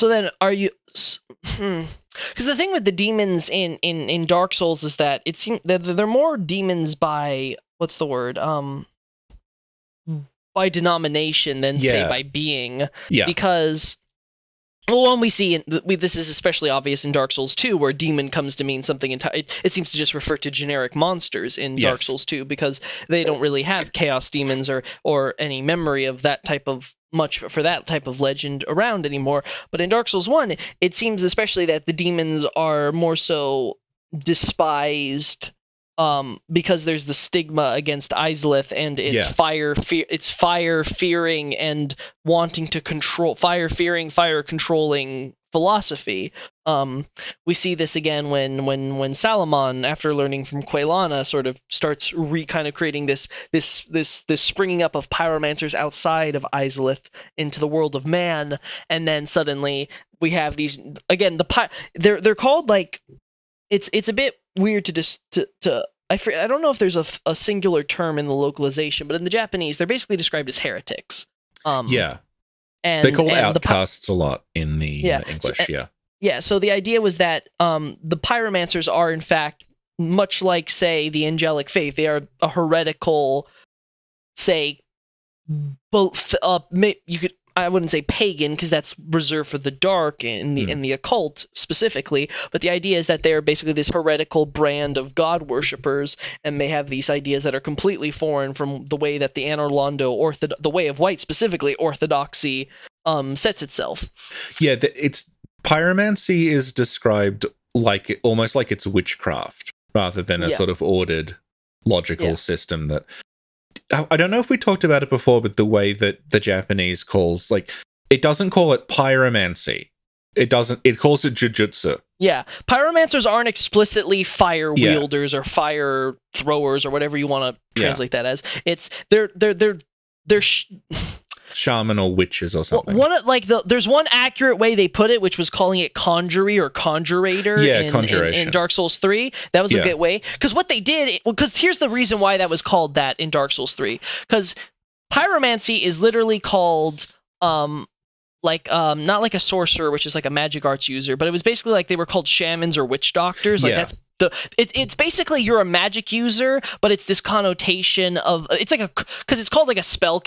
then are you because the thing with the demons in Dark Souls is that it seems that they're more demons by what's the word? By denomination than say by being. Yeah. Because well, one we see, this is especially obvious in Dark Souls 2, where demon comes to mean something entirely. It seems to just refer to generic monsters in Dark Souls 2, because they don't really have chaos demons or any memory of that type of much for that type of legend around anymore. But in Dark Souls 1, it seems especially that the demons are more so despised. Because there's the stigma against Izalith and its fire fearing and wanting to control fire controlling philosophy. We see this again when Salamon, after learning from Quelana, sort of starts kind of creating this springing up of pyromancers outside of Izalith into the world of man, and then suddenly we have these again they're called like it's a bit weird I don't know if there's a singular term in the localization, but in the Japanese, they're basically described as heretics. And they call outcasts a lot in the English. So the idea was that the pyromancers are, in fact, much like, say, the angelic faith. They are a heretical, say, I wouldn't say pagan, because that's reserved for the dark and the occult specifically, but the idea is that they're basically this heretical brand of god worshippers, and they have these ideas that are completely foreign from the way that the Anor Londo, the way of white specifically, orthodoxy sets itself. Yeah, it's pyromancy is described like almost like it's witchcraft rather than a sort of ordered logical system that. I don't know if we talked about it before, but the way that the Japanese calls, like, it doesn't call it pyromancy. It calls it jujutsu. Yeah. Pyromancers aren't explicitly fire wielders or fire throwers or whatever you want to translate that as. It's, they're shaman or witches or something. There's one accurate way they put it, which was calling it conjurer or conjurator in Dark Souls 3. That was a good way. Because what they did, because here's the reason why that was called that in Dark Souls 3. Because pyromancy is literally called not like a sorcerer, which is like a magic arts user, but it was basically like they were called shamans or witch doctors. Like it's basically you're a magic user, but it's this connotation of it's like because it's called like a spell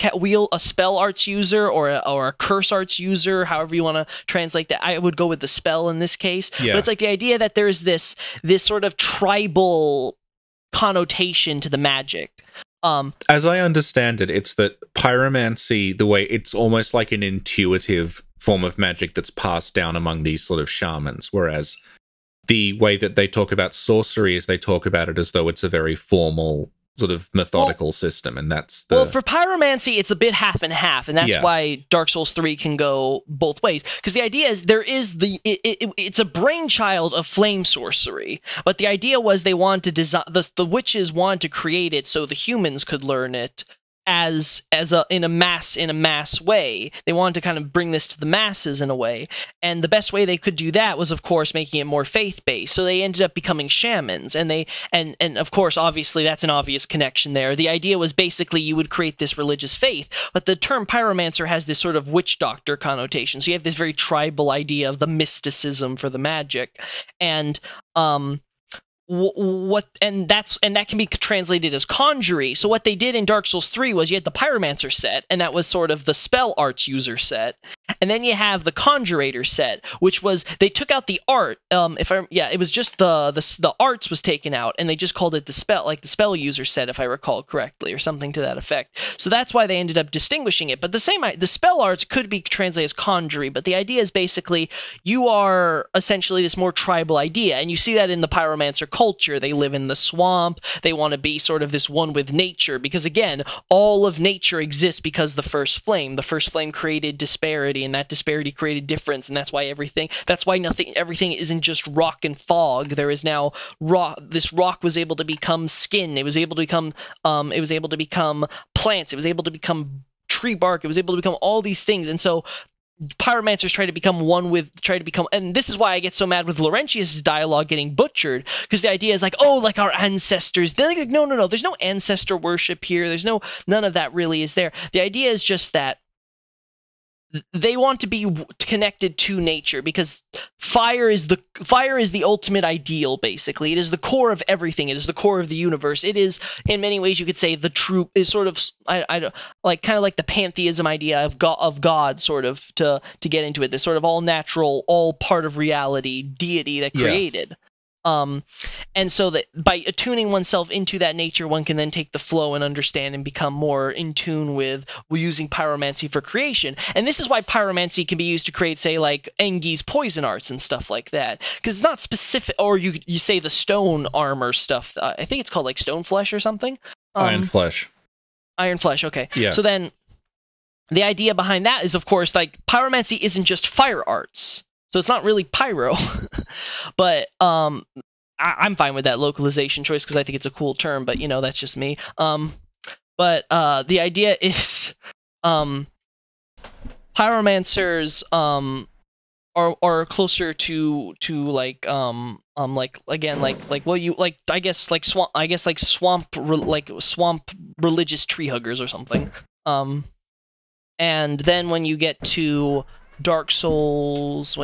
arts user or a curse arts user, however you want to translate that. I would go with the spell in this case, but it's like the idea that there's this sort of tribal connotation to the magic. As I understand it, it's that pyromancy, the way it's almost like an intuitive form of magic that's passed down among these sort of shamans, whereas the way that they talk about sorcery is they talk about it as though it's a very formal sort of methodical system, and that's the... Well, for pyromancy, it's a bit half and half, and that's why Dark Souls 3 can go both ways. Because the idea is it's a brainchild of flame sorcery, but the idea was they wanted to design... The witches wanted to create it so the humans could learn it in a mass way. They wanted to kind of bring this to the masses in a way, and the best way they could do that was, of course, making it more faith-based. So they ended up becoming shamans, and of course, obviously, that's an obvious connection there. The idea was basically you would create this religious faith, but the term pyromancer has this sort of witch doctor connotation. So you have this very tribal idea of the mysticism for the magic, and that can be translated as conjury. So what they did in Dark Souls 3 was you had the pyromancer set, and that was sort of the spell arts user set, And then you have the Conjurator set, which was, they took out the art. It was just the arts was taken out, and they just called it the spell user set, if I recall correctly, or something to that effect. So that's why they ended up distinguishing it. But the spell arts could be translated as conjury, but the idea is basically you are essentially this more tribal idea, and you see that in the pyromancer culture. They live in the swamp. They want to be sort of this one with nature, because again, all of nature exists because the first flame created disparity, and that disparity created difference, and that's why everything isn't just rock and fog. There is now rock. This rock was able to become skin. It was able to become plants. It was able to become tree bark. It was able to become all these things. And so pyromancers try to become, and this is why I get so mad with Laurentius's dialogue getting butchered, because the idea is like, oh, like our ancestors. They're like, no, there's no ancestor worship here. None of that really is there. The idea is just that they want to be connected to nature, because fire is the ultimate ideal. Basically, it is the core of everything. It is the core of the universe. It is, in many ways, you could say, the true is sort of kind of like the pantheism idea of God, sort of to get into it. This sort of all natural, all part of reality deity that created. And so that by attuning oneself into that nature, one can then take the flow and understand and become more in tune with using pyromancy for creation. And this is why pyromancy can be used to create, say, like Engi's poison arts and stuff like that, because it's not specific. Or you say the stone armor stuff. I think it's called like stone flesh or something. Iron flesh. Iron flesh. Okay. Yeah. So then the idea behind that is, of course, like pyromancy isn't just fire arts. So it's not really pyro, but I'm fine with that localization choice because I think it's a cool term, but that's just me. But the idea is pyromancers are closer to like swamp religious tree huggers or something. And then when you get to Dark Souls,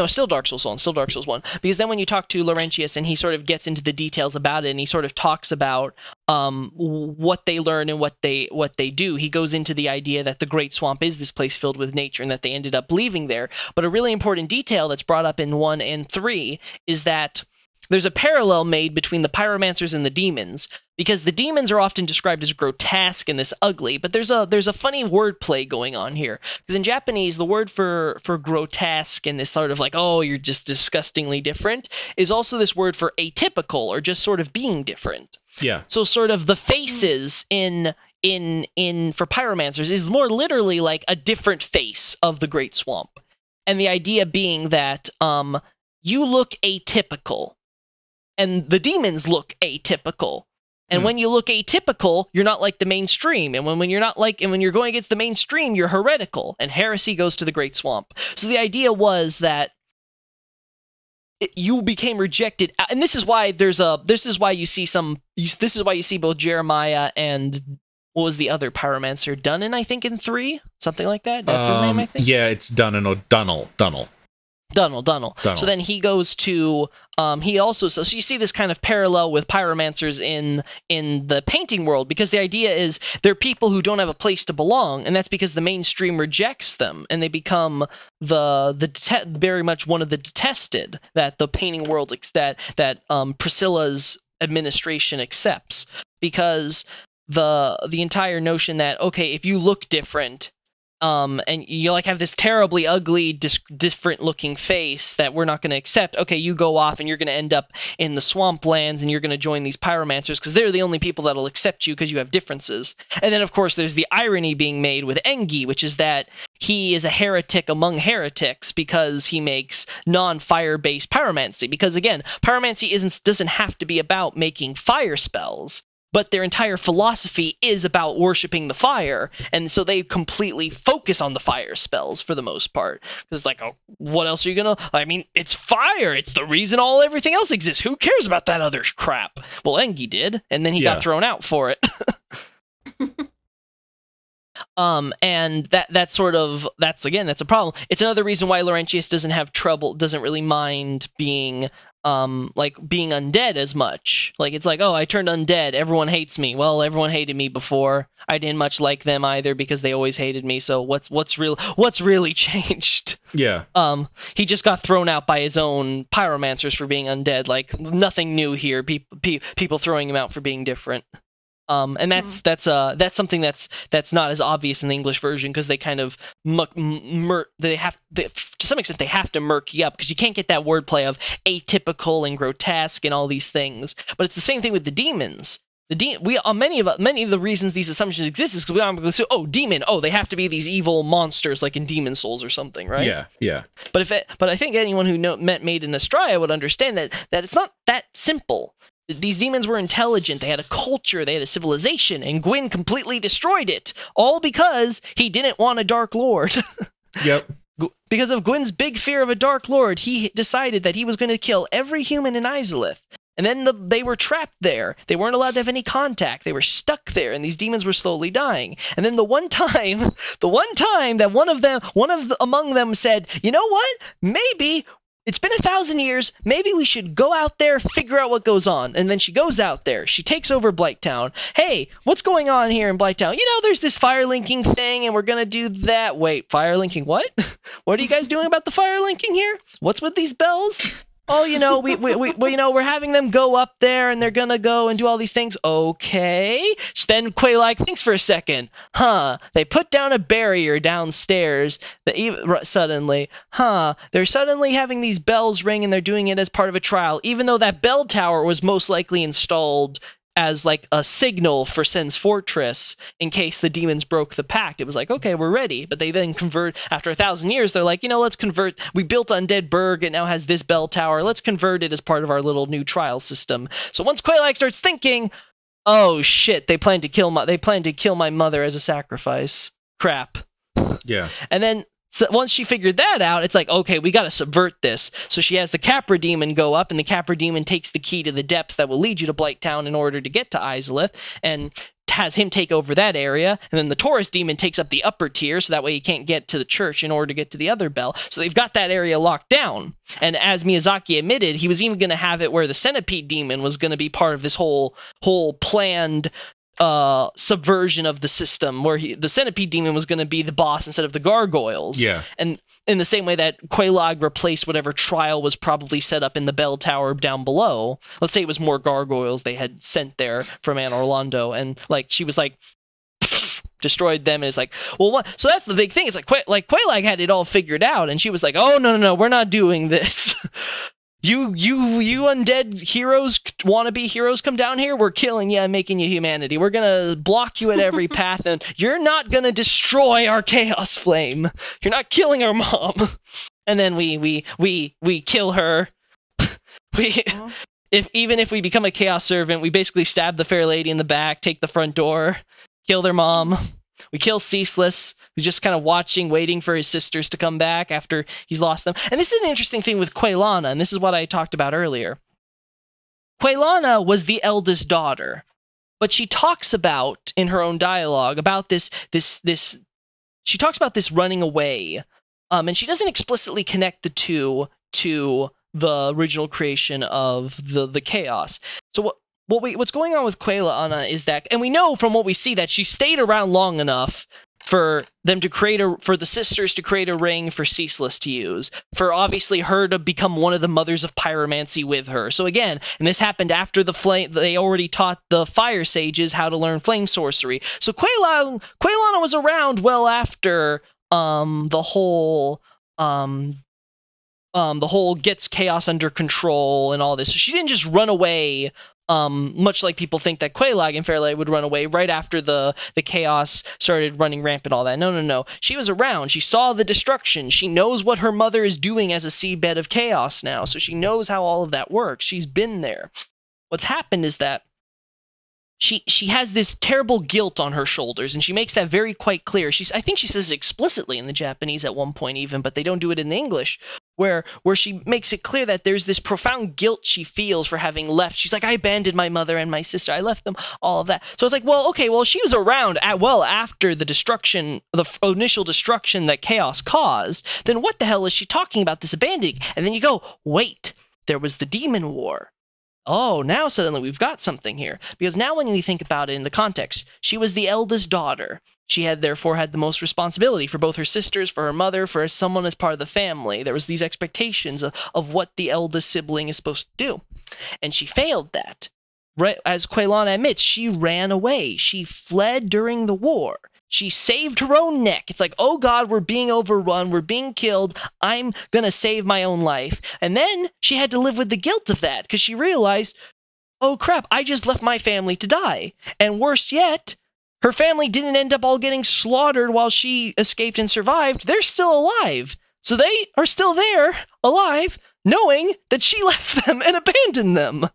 still Dark Souls 1, because then when you talk to Laurentius and he sort of gets into the details about it, and he sort of talks about what they learn and what they do, he goes into the idea that the Great Swamp is this place filled with nature and that they ended up leaving there. But a really important detail that's brought up in 1 and 3 is that there's a parallel made between the pyromancers and the demons, because the demons are often described as grotesque and this ugly, but there's a funny wordplay going on here, because in Japanese the word for grotesque and this sort of like, oh, you're just disgustingly different, is also this word for atypical, or just sort of being different. Yeah. So sort of the faces in for pyromancers is more literally like a different face of the Great Swamp, and the idea being that you look atypical and the demons look atypical. And when you look atypical, you're not like the mainstream. And when you're going against the mainstream, you're heretical. And heresy goes to the Great Swamp. So the idea was that you became rejected. And this is why you see both Jeremiah and what was the other pyromancer? Dunnan, I think, in 3? Something like that? That's his name, I think? Yeah, it's Dunnan or Dunnell. Dunnell. So then he goes to so you see this kind of parallel with pyromancers in the painting world, because the idea is they're people who don't have a place to belong, and that's because the mainstream rejects them, and they become very much one of the detested that the painting world that Priscilla's administration accepts, because the entire notion that, okay, if you look different, and you like have this terribly ugly, different looking face that we're not going to accept. Okay, you go off and you're going to end up in the swamplands and you're going to join these pyromancers because they're the only people that'll accept you because you have differences. And then, of course, there's the irony being made with Engi, which is that he is a heretic among heretics because he makes non-fire-based pyromancy. Because, again, pyromancy doesn't have to be about making fire spells, but their entire philosophy is about worshipping the fire, and so they completely focus on the fire spells for the most part. Because it's like, oh, what else are you gonna... I mean, it's fire! It's the reason everything else exists! Who cares about that other crap? Well, Engi did, and then he got thrown out for it. And that's a problem. It's another reason why Laurentius doesn't really mind being like being undead as much. Like it's like, oh, I turned undead, everyone hates me. Well, everyone hated me before. I didn't much like them either because they always hated me. So what's really changed? Yeah. He just got thrown out by his own pyromancers for being undead. Like nothing new here. People throwing him out for being different. And that's something that's not as obvious in the English version because they kind of to some extent they have to murk you up because you can't get that wordplay of atypical and grotesque and all these things. But it's the same thing with the demons. Many of the reasons these assumptions exist is because we automatically say, oh, demon, oh, they have to be these evil monsters like in Demon Souls or something, right? Yeah. But I think anyone who met Made in Astraea would understand that it's not that simple. These demons were intelligent, they had a culture, they had a civilization, and Gwyn completely destroyed it, all because he didn't want a Dark Lord. Yep. Because of Gwyn's big fear of a Dark Lord, he decided that he was going to kill every human in Izalith. And then they were trapped there. They weren't allowed to have any contact. They were stuck there, and these demons were slowly dying. And then the one time that among them said, you know what? Maybe it's been 1,000 years. Maybe we should go out there, figure out what goes on. And then she goes out there. She takes over Blighttown. Hey, what's going on here in Blighttown? You know, there's this fire linking thing, and we're going to do that. Wait, fire linking what? What are you guys doing about the fire linking here? What's with these bells? Oh, you know, we we're having them go up there, and they're gonna go and do all these things. Okay. Then Quelaag thinks for a second. They put down a barrier downstairs. Suddenly, they're suddenly having these bells ring, and they're doing it as part of a trial, even though that bell tower was most likely installed as like a signal for Sen's Fortress in case the demons broke the pact. It was like, okay, we're ready. But they then convert after 1,000 years. They're like, you know, let's convert. We built Undead Burg. It now has this bell tower. Let's convert it as part of our little new trial system. So once Quelaag starts thinking, oh shit, they plan to kill my mother as a sacrifice. Crap. Yeah. And then so once she figured that out, it's like, okay, we got to subvert this. So she has the Capra Demon go up, and the Capra Demon takes the key to the depths that will lead you to Blighttown in order to get to Izalith, and has him take over that area. And then the Taurus Demon takes up the upper tier, so that way you can't get to the church in order to get to the other bell. So they've got that area locked down. And as Miyazaki admitted, he was even going to have it where the Centipede Demon was going to be part of this whole planned subversion of the system, where the Centipede Demon was going to be the boss instead of the gargoyles. Yeah. And in the same way that Quelaag replaced whatever trial was probably set up in the bell tower down below. Let's say it was more gargoyles they had sent there from Anne Orlando, and like she was like destroyed them, and it's like, well, what? So that's the big thing. It's like Quelaag had it all figured out, and she was like, oh no, we're not doing this. You undead heroes, wannabe heroes, come down here. We're killing you and making you humanity. We're gonna block you at every path, and you're not gonna destroy our chaos flame. You're not killing our mom. And then we kill her. If we become a chaos servant, we basically stab the fair lady in the back, take the front door, kill their mom. We kill Ceaseless, who's just kind of watching, waiting for his sisters to come back after he's lost them. And this is an interesting thing with Quaylana, and this is what I talked about earlier. Quaylana was the eldest daughter, but she talks about, in her own dialogue, about this she talks about this running away, and she doesn't explicitly connect the two to the original creation of the chaos. So what's going on with Quaylana is that, and we know from what we see that she stayed around long enough for them to for the sisters to create a ring for Ceaseless to use, for obviously her to become one of the mothers of pyromancy with her. So again, and this happened after they already taught the fire sages how to learn flame sorcery. So Quaylana was around well after the whole gets chaos under control and all this. So she didn't just run away, much like people think that Quelaag and Fairlight would run away right after the chaos started running rampant, all that. No. She was around. She saw the destruction. She knows what her mother is doing as a seabed of chaos now, so she knows how all of that works. She's been there. What's happened is that she has this terrible guilt on her shoulders, and she makes that very quite clear. I think she says it explicitly in the Japanese at one point even, but they don't do it in the English, where she makes it clear that there's this profound guilt she feels for having left. She's like, I abandoned my mother and my sister. I left them, all of that. So it's like, well, okay, well, she was around after the destruction, the initial destruction that chaos caused. Then what the hell is she talking about, this abandoning? And then you go, wait, there was the Demon War. Oh, now suddenly we've got something here. Because now when we think about it in the context, she was the eldest daughter. She had therefore had the most responsibility for both her sisters, for her mother, for someone as part of the family. There was these expectations of what the eldest sibling is supposed to do. And she failed that. Right, as Quelana admits, she ran away. She fled during the war. She saved her own neck. It's like, oh God, we're being overrun. We're being killed. I'm going to save my own life. And then she had to live with the guilt of that because she realized, oh crap, I just left my family to die. And worse yet, her family didn't end up all getting slaughtered while she escaped and survived. They're still alive. So they are still there, alive, knowing that she left them and abandoned them.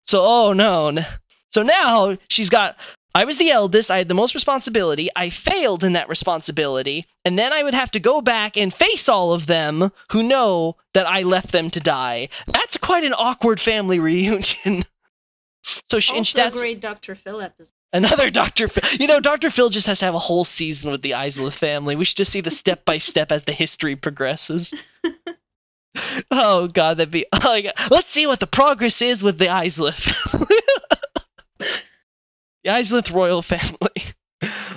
So, oh no. So now she's got, I was the eldest, I had the most responsibility, I failed in that responsibility, and then I would have to go back and face all of them who know that I left them to die. That's quite an awkward family reunion. So she, also that's great Dr. Phil episode. Another Dr. Phil. You know, Dr. Phil just has to have a whole season with the Izalith family. We should just see the step-by-step as the history progresses. Oh God, that'd be. Oh my God. Let's see what the progress is with the Izalith. The Izalith royal family.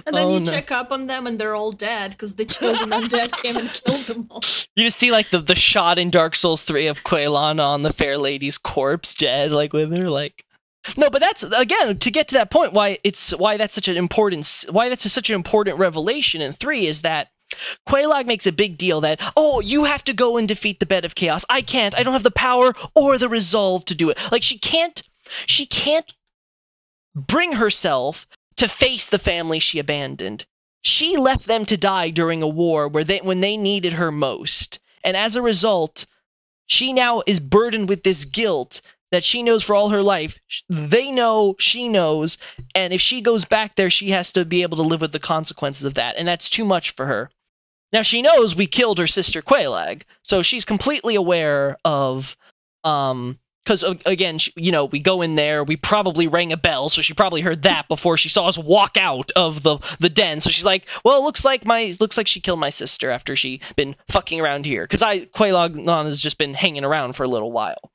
And then you check up on them, and they're all dead because the chosen undead came and killed them all. You just see like the shot in Dark Souls 3 of Quelana on the fair lady's corpse, dead, like with her, like. No, but that's again to get to that point. Why that's such an important revelation in 3 is that. Quelaag makes a big deal that, oh, you have to go and defeat the Bed of Chaos. I can't. I don't have the power or the resolve to do it. Like, she can't bring herself to face the family she abandoned. She left them to die during a war when they needed her most. And as a result, she now is burdened with this guilt that she knows for all her life. They know, she knows, and if she goes back there, she has to be able to live with the consequences of that, and that's too much for her. Now, she knows we killed her sister Quelaag, so she's completely aware of, because, again, we go in there, we probably rang a bell, so she probably heard that before she saw us walk out of the den, so she's like, well, it looks like she killed my sister after she been fucking around here, because Quelaag has just been hanging around for a little while.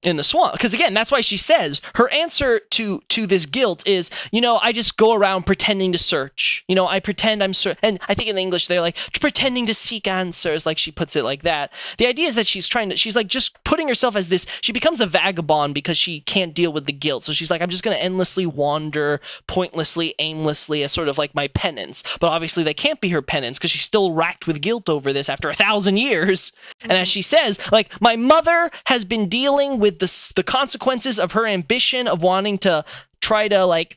In the swamp, because again, that's why she says her answer to this guilt is, I just go around pretending to search. I pretend I'm and I think in English they're like pretending to seek answers, like she puts it like that. The idea is that she's like just putting herself as this. She becomes a vagabond because she can't deal with the guilt. So she's like, I'm just going to endlessly wander, pointlessly, aimlessly, as sort of like my penance. But obviously that can't be her penance because she's still racked with guilt over this after 1,000 years. And as she says, like, my mother has been dealing with the consequences of her ambition of wanting to try to, like,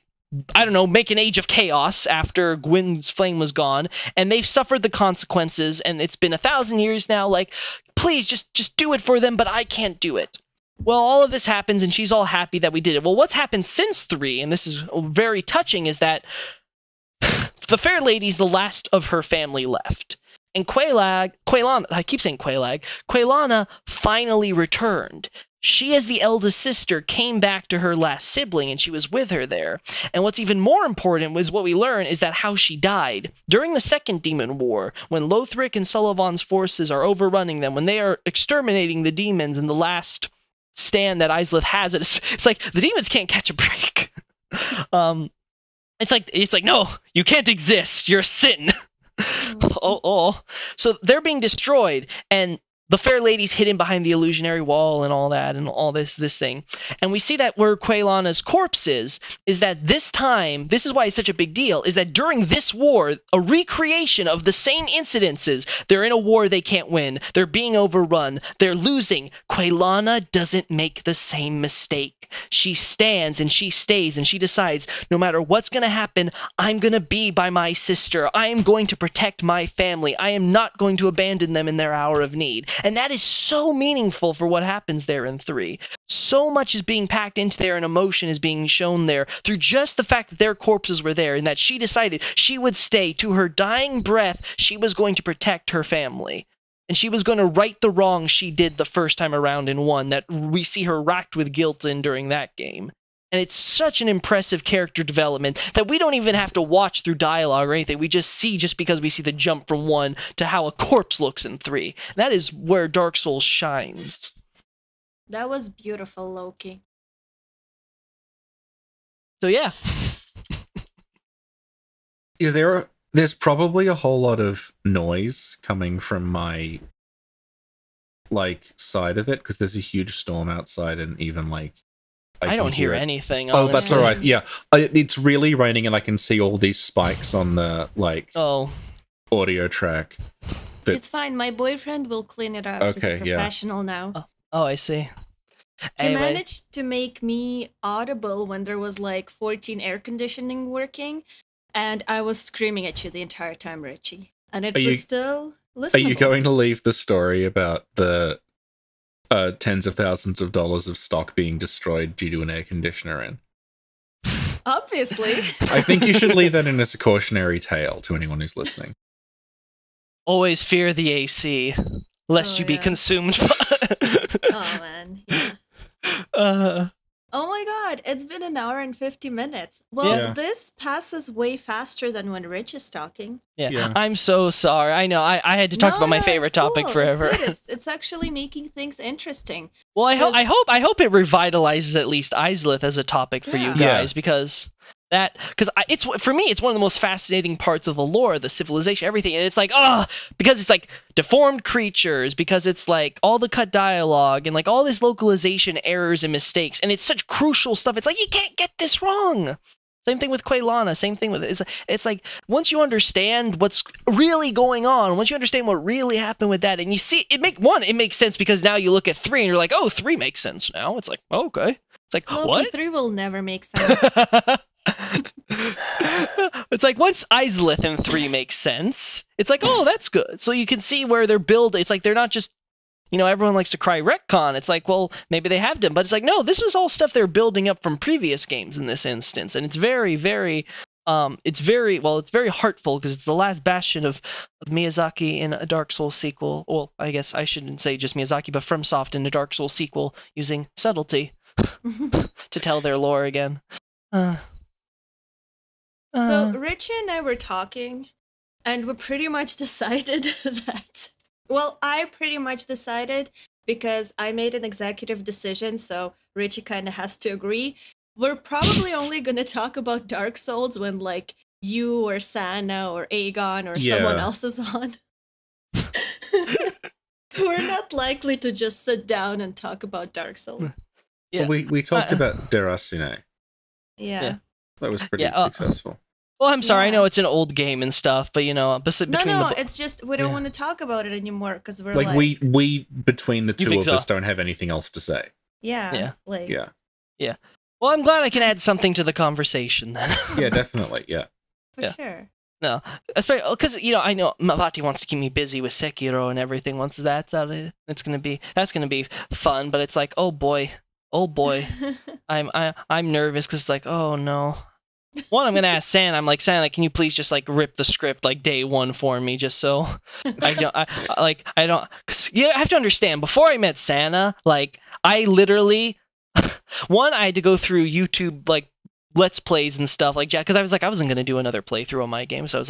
I don't know, make an age of chaos after Gwyn's flame was gone, and they've suffered the consequences, and it's been 1,000 years now, like, please just do it for them, but I can't do it. Well, all of this happens, and she's all happy that we did it. Well, what's happened since 3, and this is very touching, is that the fair lady's the last of her family left. And Quelana, I keep saying Quelaag, Quelana finally returned. She, as the eldest sister, came back to her last sibling, and she was with her there. And what's even more important was what we learn is that how she died. During the Second Demon War, when Lothric and Sullivan's forces are overrunning them, when they are exterminating the demons in the last stand that Izalith has, it's like the demons can't catch a break. It's like, no, you can't exist. You're a sin. So they're being destroyed, and the fair lady's hidden behind the illusionary wall and all that, and all this thing. And we see that where Quelana's corpse is that this time, this is why it's such a big deal, is that during this war, a recreation of the same incidences, they're in a war they can't win, they're being overrun, they're losing. Quelana doesn't make the same mistake. She stands and she stays and she decides, no matter what's going to happen, I'm going to be by my sister. I am going to protect my family. I am not going to abandon them in their hour of need. And that is so meaningful for what happens there in 3. So much is being packed into there, and emotion is being shown there through just the fact that their corpses were there, and that she decided she would stay to her dying breath. She was going to protect her family. And she was going to right the wrong she did the first time around in 1 that we see her racked with guilt in during that game. And it's such an impressive character development that we don't even have to watch through dialogue or anything. We just see, just because we see the jump from 1 to how a corpse looks in 3. And that is where Dark Souls shines. That was beautiful, Loki. So yeah. There's probably a whole lot of noise coming from my side of it because there's a huge storm outside and even I don't hear anything. Oh, that's all right. Yeah, it's really raining and I can see all these spikes on the audio track. It's fine. My boyfriend will clean it up. Okay, He's a professional now. Oh, I see. He managed to make me audible when there was 14 air conditioning working, and I was screaming at you the entire time, Richie. And it was still listenable. Are you going to leave the story about the tens of thousands of dollars of stock being destroyed due to an air conditioner in? Obviously. I think you should leave that in as a cautionary tale to anyone who's listening. Always fear the AC, lest you be consumed. Oh, man. Yeah. Oh my god, it's been 1 hour and 50 minutes. Well, this passes way faster than when Rich is talking. Yeah. I'm so sorry. I know. I had to talk about my favorite topic forever. It's actually making things interesting. Well, I hope it revitalizes at least Izalith as a topic for you guys because it's for me it's one of the most fascinating parts of the lore, the civilization, everything, and it's because it's deformed creatures, because it's all the cut dialogue and all this localization errors and mistakes, and it's such crucial stuff. It's you can't get this wrong. Same thing with Quaylana, same thing with it's once you understand what's really going on, once you understand what really happened with that, and you see it makes sense because now you look at 3 and you're like, oh, 3 makes sense now. It's okay. It's Loki, what? 3 will never make sense. It's once Izalith in 3 makes sense, it's oh, that's good. So you can see where they're building. It's they're not just, everyone likes to cry retcon. It's well, maybe they have done, but it's no, this was all stuff they're building up from previous games in this instance, and it's very, very, it's very heartful because it's the last bastion of Miyazaki in a Dark Souls sequel. Well, I guess I shouldn't say just Miyazaki, but FromSoft in a Dark Souls sequel using subtlety to tell their lore again. So Richie and I were talking, and we pretty much decided that... Well, I pretty much decided, because I made an executive decision, so Richie kind of has to agree. We're probably only going to talk about Dark Souls when, you or Sana or Aegon or someone else is on. We're not likely to just sit down and talk about Dark Souls. Yeah. Well, we talked about Derasine. Yeah. That was pretty successful. Well, I'm sorry. I know it's an old game and stuff, but it's just we don't want to talk about it anymore because we're we between the two of us don't have anything else to say. Yeah. Well, I'm glad I can add something to the conversation then. Yeah, definitely. Yeah. For sure. No, especially because I know Mavati wants to keep me busy with Sekiro and everything. Once that's out, that's gonna be fun. But it's oh boy, I'm nervous because it's oh no. One, I'm gonna ask San. I'm San, can you please just rip the script day 1 for me, just so I don't. Cause you have to understand. Before I met Sana, I literally, one, I had to go through YouTube Let's Plays and stuff because I was I wasn't gonna do another playthrough on my game, so I was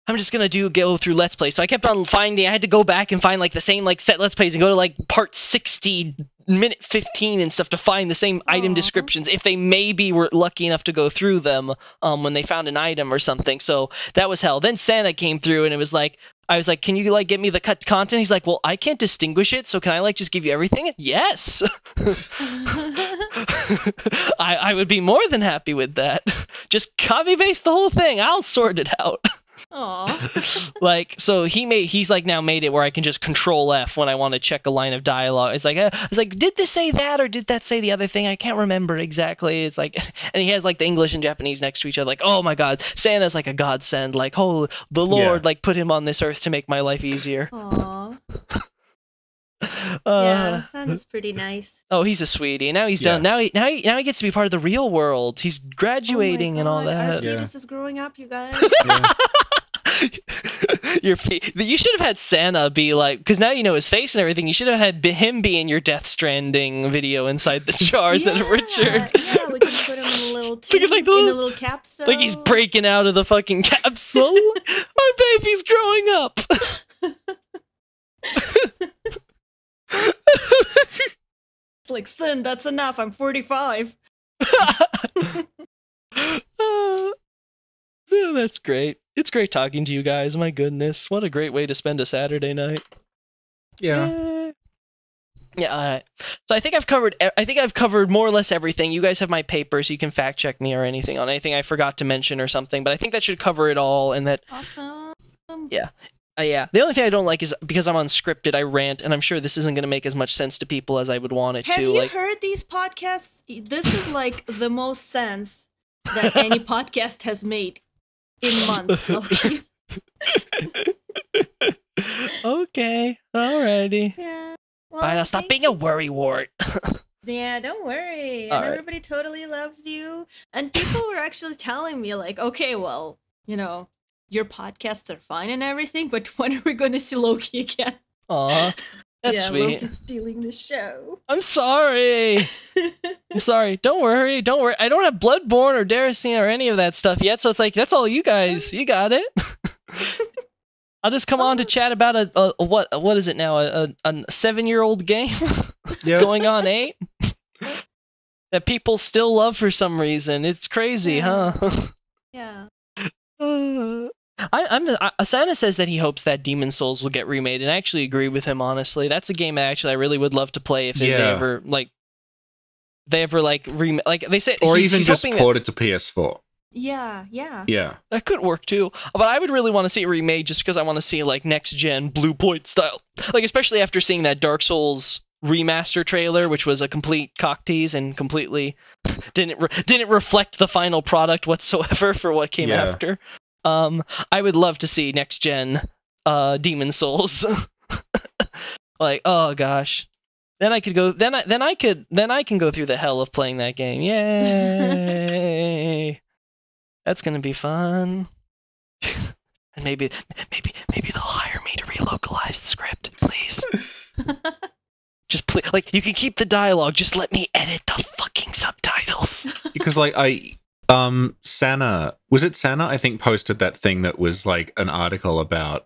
I'm just gonna go through Let's Play. So I kept on finding. I had to go back and find the same set Let's Plays and go to part 60. Minute 15 and stuff to find the same item descriptions if they maybe were lucky enough to go through them when they found an item or something. So that was hell. Then Santa came through and it was I was can you get me the cut content? He's well, I can't distinguish it, so can I just give you everything? Yes. I would be more than happy with that. Just copy paste the whole thing. I'll sort it out. Aww. So he's now made it where I can just Control F when I want to check a line of dialogue. It's did this say that or did that say the other thing? I can't remember exactly. It's and he has the English and Japanese next to each other. Oh my god, Santa's a godsend. Oh, the Lord put him on this earth to make my life easier. Aww. Yeah, Santa's pretty nice. Oh, he's a sweetie. Now he's done. Now he gets to be part of the real world. He's graduating and all that. Our fetus is growing up, you guys. You should have had Santa be because now you know his face and everything. You should have had him be in your Death Stranding video inside the jar instead of Richard. Yeah, we can put him in a little tube, in a little capsule. He's breaking out of the fucking capsule. Our baby's growing up. like, Sin, that's enough. I'm 45. That's great. It's great talking to you guys. My goodness, what a great way to spend a Saturday night. Yeah. Yeah. All right. So I think I've covered more or less everything. You guys have my papers. You can fact check me or anything on anything I forgot to mention or something. But I think that should cover it all. And that. Awesome. Yeah. Yeah. The only thing I don't like is because I'm unscripted, I rant, and I'm sure this isn't going to make as much sense to people as I would want it to. Have you heard these podcasts? This is like the most sense that any podcast has made in months. Lokey. Okay. Alrighty. Yeah. Well, Fine, I'll stop being a worrywart. Yeah, don't worry. All And right. everybody totally loves you. And people were actually telling me, like, okay, well, you know, your podcasts are fine and everything, but when are we going to see Lokey again? Aw, that's yeah, sweet. Lokey's stealing the show. I'm sorry. I'm sorry. Don't worry. Don't worry. I don't have Bloodborne or Daracene or any of that stuff yet, so it's like, that's all you guys. You got it. I'll just come on to chat about what is it now? A 7-year-old game Yeah. going on 8 that people still love for some reason. It's crazy, Yeah. huh? Yeah. Asana says that he hopes that Demon Souls will get remade, and I actually agree with him. Honestly, that's a game that actually I really would love to play if they ever like they say, Or he's even just hoping port it to PS4. Yeah, yeah. Yeah. that could work too. But I would really want to see it remade just because I want to see like next gen Blue Point style, like especially after seeing that Dark Souls remaster trailer, which was a complete cock tease and completely didn't reflect the final product whatsoever for what came after. I would love to see next gen Demon Souls. Like, oh gosh. Then I could go then I can go through the hell of playing that game. Yay. That's going to be fun. And maybe they'll hire me to relocalize the script, please. Just like you can keep the dialogue, just let me edit the fucking subtitles. Because like Sana, was it Sana? I think posted that thing that was like an article about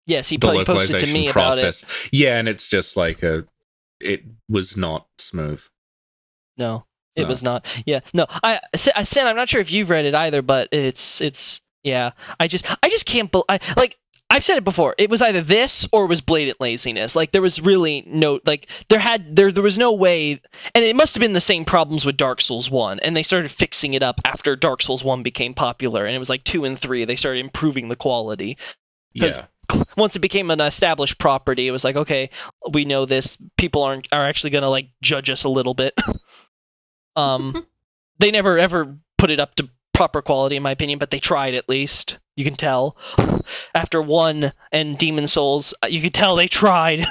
Yes, he the posted localization to me process. about it. Yeah, and it's just like it was not smooth. No, it was not. Yeah, no. I said I'm not sure if you've read it either, but it's yeah. I just can't like. I've said it before. It was either this or it was blatant laziness. Like there was really no there was no way, and it must have been the same problems with Dark Souls 1, and they started fixing it up after Dark Souls 1 became popular, and it was like 2 and 3 they started improving the quality. Yeah. Once it became an established property, it was like, okay, we know this. People are actually going to like judge us a little bit. They never ever put it up to proper quality in my opinion, but they tried at least. You can tell. After 1 and Demon Souls, you could tell they tried.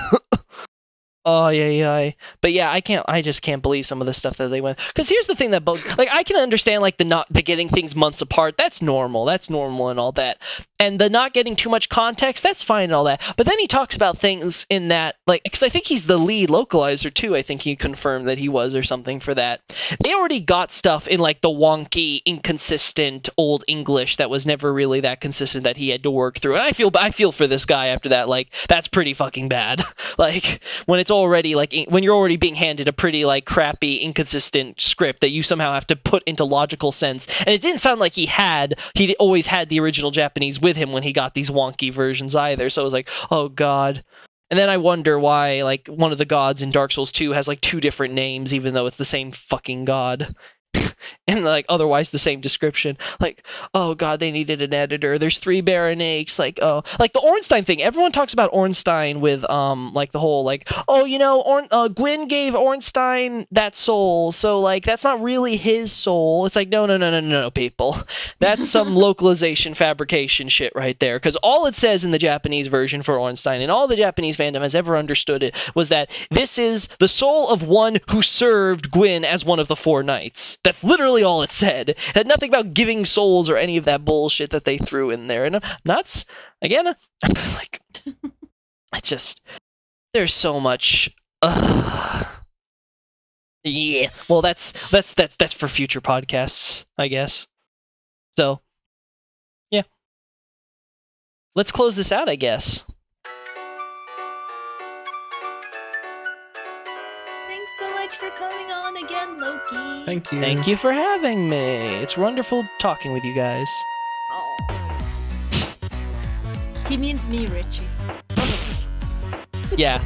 Oh yeah. But yeah, I just can't believe some of the stuff that they went. Because here's the thing that like I can understand like the getting things months apart. That's normal and all that. And the not getting too much context, that's fine and all that. But then he talks about things in that, like, because I think he's the lead localizer too. I think he confirmed that he was or something for that. They already got stuff in like the wonky, inconsistent old English that was never really that consistent that he had to work through. And I feel for this guy after that. Like that's pretty fucking bad. Like when it's already like when you're already being handed a pretty like crappy, inconsistent script that you somehow have to put into logical sense. And it didn't sound like he always had the original Japanese with him when he got these wonky versions either. So it was like, oh god. And then I wonder why like one of the gods in Dark Souls 2 has like 2 different names even though it's the same fucking god. And like otherwise the same description. Like, oh god, they needed an editor. There's 3 Baronakes. Like, oh, like the Ornstein thing. Everyone talks about Ornstein with like the whole like, oh, you know, Gwyn gave Ornstein that soul, so like that's not really his soul. It's like no, people. That's some localization fabrication shit right there. Because all it says in the Japanese version for Ornstein and all the Japanese fandom has ever understood it was that this is the soul of one who served Gwyn as one of the 4 knights. That's literally all it said. It had nothing about giving souls or any of that bullshit that they threw in there. And nuts again. Like, it's just there's so much. Yeah. Well, that's for future podcasts, I guess. So, yeah. Let's close this out, I guess. Thanks so much for again, Loki. Thank you. Thank you for having me. It's wonderful talking with you guys. Oh. He means me, Richie. Yeah.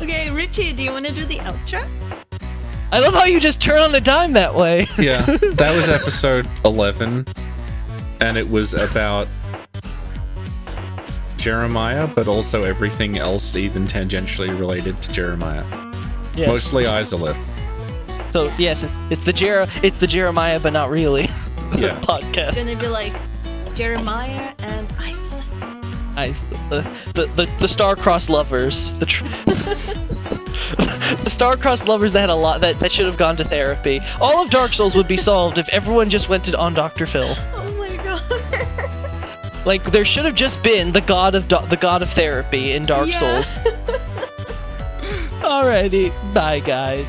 Okay, Richie, do you want to do the outro? I love how you just turn on the dime that way. Yeah, that was episode 11, and it was about Jeremiah, but also everything else even tangentially related to Jeremiah. Yes. Mostly Izalith. So yes, it's the Jeremiah, but not really. Yeah. Podcast. It's gonna be like Jeremiah and Izalith. The star-crossed lovers. The star-crossed lovers that had a lot that should have gone to therapy. All of Dark Souls would be solved if everyone just went on Dr. Phil. Oh my god. Like there should have just been the god of therapy in Dark Yeah. Souls. Alrighty, bye guys.